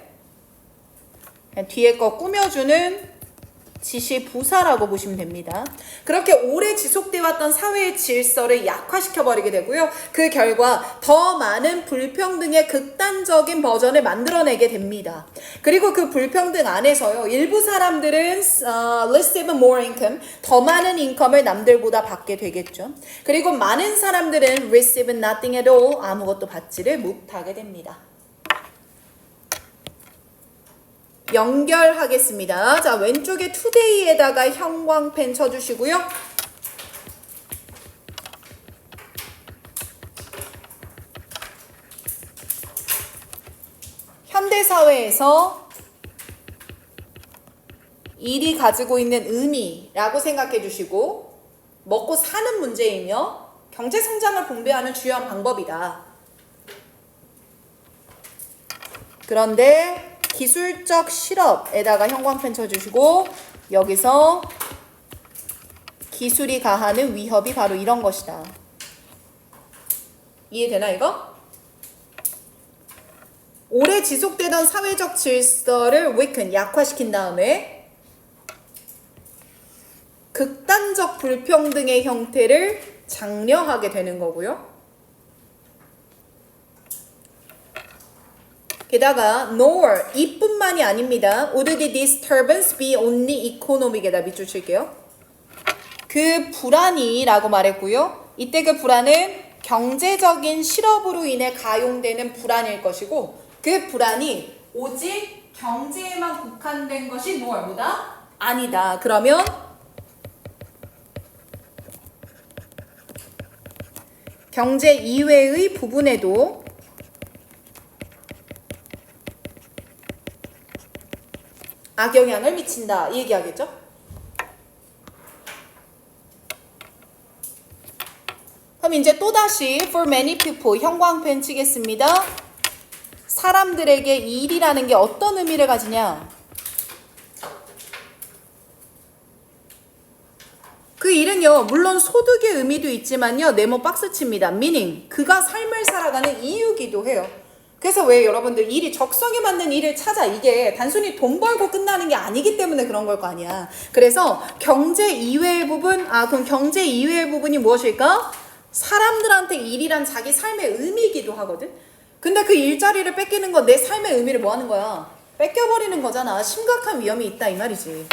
뒤에 거 꾸며주는 지시 부사라고 보시면 됩니다. 그렇게 오래 지속되어 왔던 사회의 질서를 약화시켜버리게 되고요. 그 결과 더 많은 불평등의 극단적인 버전을 만들어내게 됩니다. 그리고 그 불평등 안에서요. 일부 사람들은 receive more income, 더 많은 인컴을 남들보다 받게 되겠죠. 그리고 많은 사람들은 receive nothing at all, 아무것도 받지를 못하게 됩니다. 연결하겠습니다. 자, 왼쪽에 today에다가 형광펜 쳐주시고요. 현대사회에서 일이 가지고 있는 의미라고 생각해 주시고 먹고 사는 문제이며 경제성장을 분배하는 주요한 방법이다. 그런데 기술적 실업에다가 형광펜 쳐주시고 여기서 기술이 가하는 위협이 바로 이런 것이다. 이해되나 이거? 오래 지속되던 사회적 질서를 weaken, 약화시킨 다음에 극단적 불평등의 형태를 장려하게 되는 거고요. 게다가 nor, 이뿐만이 아닙니다. Would the disturbance be only economic에다 밑줄 칠게요. 그 불안이라고 말했고요. 이때 그 불안은 경제적인 실업으로 인해 가용되는 불안일 것이고 그 불안이 오직 경제에만 국한된 것이 뭐다? 아니다. 그러면 경제 이외의 부분에도 악영향을 미친다. 이 얘기하겠죠? 그럼 이제 또다시 for many people 형광펜 치겠습니다. 사람들에게 일이라는 게 어떤 의미를 가지냐? 그 일은요, 물론 소득의 의미도 있지만요, 네모 박스 칩니다. meaning, 그가 삶을 살아가는 이유기도 해요. 그래서 왜 여러분들 일이 적성에 맞는 일을 찾아, 이게 단순히 돈 벌고 끝나는 게 아니기 때문에 그런 걸 거 아니야. 그래서 경제 이외의 부분, 그럼 경제 이외의 부분이 무엇일까? 사람들한테 일이란 자기 삶의 의미이기도 하거든. 근데 그 일자리를 뺏기는 건 내 삶의 의미를 뭐 하는 거야? 뺏겨버리는 거잖아. 심각한 위험이 있다 이 말이지.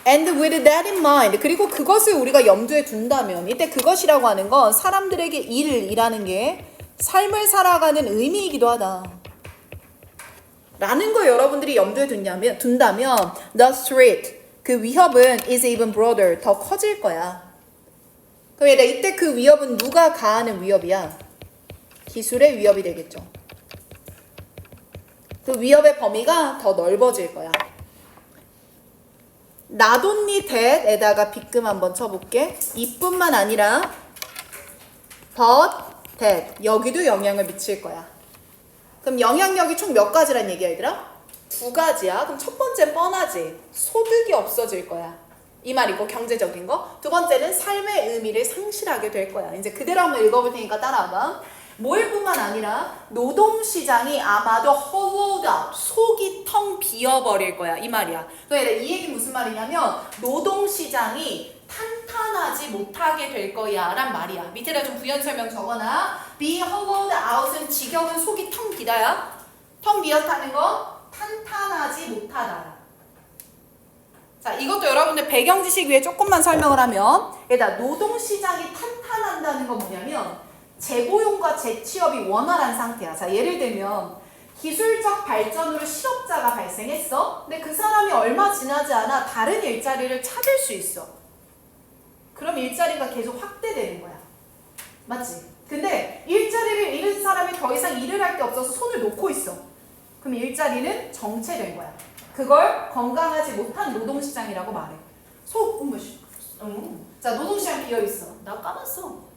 And with that in mind, 그리고 그것을 우리가 염두에 둔다면, 이때 그것이라고 하는 건 사람들에게 일이라는 게 삶을 살아가는 의미이기도 하다 라는 거 여러분들이 염두에 둔다면 the threat, 그 위협은 is even broader, 더 커질 거야. 그럼 이때 그 위협은 누가 가하는 위협이야? 기술의 위협이 되겠죠. 그 위협의 범위가 더 넓어질 거야. Not only that에다가 빗금 한번 쳐볼게. 이뿐만 아니라 but that, 여기도 영향을 미칠 거야. 그럼 영향력이 총 몇 가지란 얘기야 얘들아? 두 가지야. 그럼 첫 번째는 뻔하지. 소득이 없어질 거야. 이 말이고 경제적인 거. 두 번째는 삶의 의미를 상실하게 될 거야. 이제 그대로 한번 읽어볼 테니까 따라와봐. 뭐일뿐만 아니라 노동시장이 아마도 hollowed out, 속이 텅 비어버릴 거야. 이 말이야. 그러니까 이 얘기 무슨 말이냐면 노동시장이 탄탄하지 못하게 될 거야 란 말이야. 밑에다 좀 부연 설명 적어놔. be hollowed out은 직역은 속이 텅 비다야. 텅 비었다는 건 탄탄하지 못하다. 자, 이것도 여러분들 배경 지식 위에 조금만 설명을 하면, 얘다 노동시장이 탄탄한다는 건 뭐냐면 재고용과 재취업이 원활한 상태야. 자, 예를 들면 기술적 발전으로 실업자가 발생했어. 근데 그 사람이 얼마 지나지 않아 다른 일자리를 찾을 수 있어. 그럼 일자리가 계속 확대되는 거야. 맞지? 근데 일자리를 잃은 사람이 더 이상 일을 할 게 없어서 손을 놓고 있어. 그럼 일자리는 정체된 거야. 그걸 건강하지 못한 노동시장이라고 말해. 자, 노동시장 비어있어. 나 까봤어.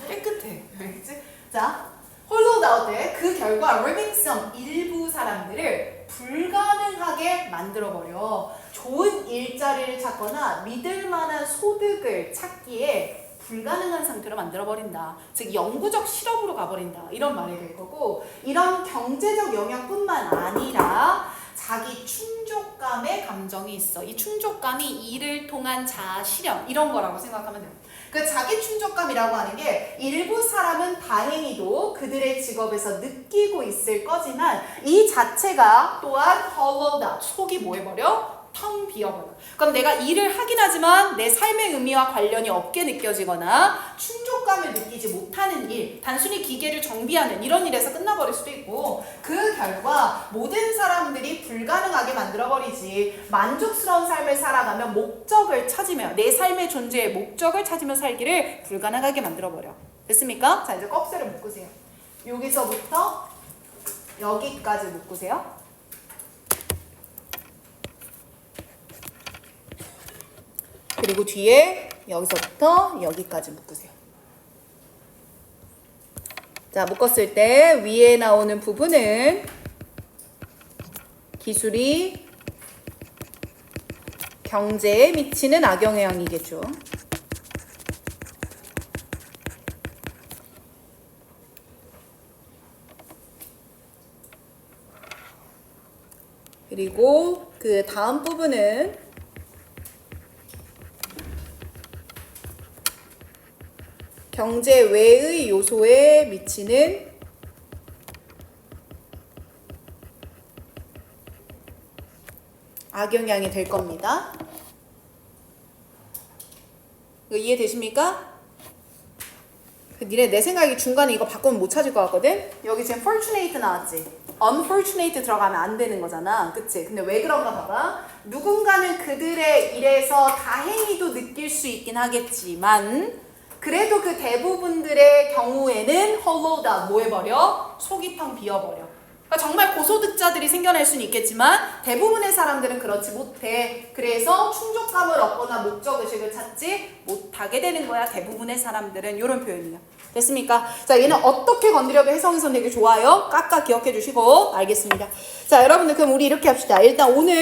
깨끗해. 알겠지? 자, 홀로우 나올 때 그 결과 living some, 일부 사람들을 불가능하게 만들어버려. 좋은 일자리를 찾거나 믿을 만한 소득을 찾기에 불가능한 상태로 만들어버린다. 즉 영구적 실업으로 가버린다. 이런 말이 될 거고, 이런 경제적 영향뿐만 아니라 자기 충족감의 감정이 있어. 이 충족감이 일을 통한 자아 실현 이런 거라고 생각하면 돼요. 그 자기 충족감이라고 하는 게 일부 사람은 다행히도 그들의 직업에서 느끼고 있을 거지만 이 자체가 또한 hollowed out, 속이 뭐 해버려? 텅 비어버려. 그럼 내가 일을 하긴 하지만 내 삶의 의미와 관련이 없게 느껴지거나 충족감을 느끼지 못하는 일, 단순히 기계를 정비하는 이런 일에서 끝나버릴 수도 있고, 그 결과 모든 사람들이 불가능하게 만들어버리지. 만족스러운 삶을 살아가며 목적을 찾으며 내 삶의 존재의 목적을 찾으며 살기를 불가능하게 만들어버려. 됐습니까? 자, 이제 껍질을 묶으세요. 여기서부터 여기까지 묶으세요. 그리고 뒤에 여기서부터 여기까지 묶으세요. 자, 묶었을 때 위에 나오는 부분은 기술이 경제에 미치는 악영향이겠죠. 그리고 그 다음 부분은 경제 외의 요소에 미치는 악영향이 될 겁니다. 이거 이해되십니까? 니네 내 생각에 중간에 이거 바꾸면 못 찾을 것 같거든? 여기 지금 fortunate 나왔지? unfortunate 들어가면 안 되는 거잖아. 그치? 근데 왜 그런가 봐봐. 누군가는 그들의 일에서 다행히도 느낄 수 있긴 하겠지만 그래도 그 대부분들의 경우에는 hollowed 뭐 해버려? 속이 텅 비어버려. 그러니까 정말 고소득자들이 생겨날 수는 있겠지만 대부분의 사람들은 그렇지 못해. 그래서 충족감을 얻거나 목적의식을 찾지 못하게 되는 거야. 대부분의 사람들은 이런 표현이야. 됐습니까? 자, 얘는 어떻게 건드려도 해석에선 되게 좋아요. 깍깍 기억해 주시고 알겠습니다. 자, 여러분들 그럼 우리 이렇게 합시다. 일단 오늘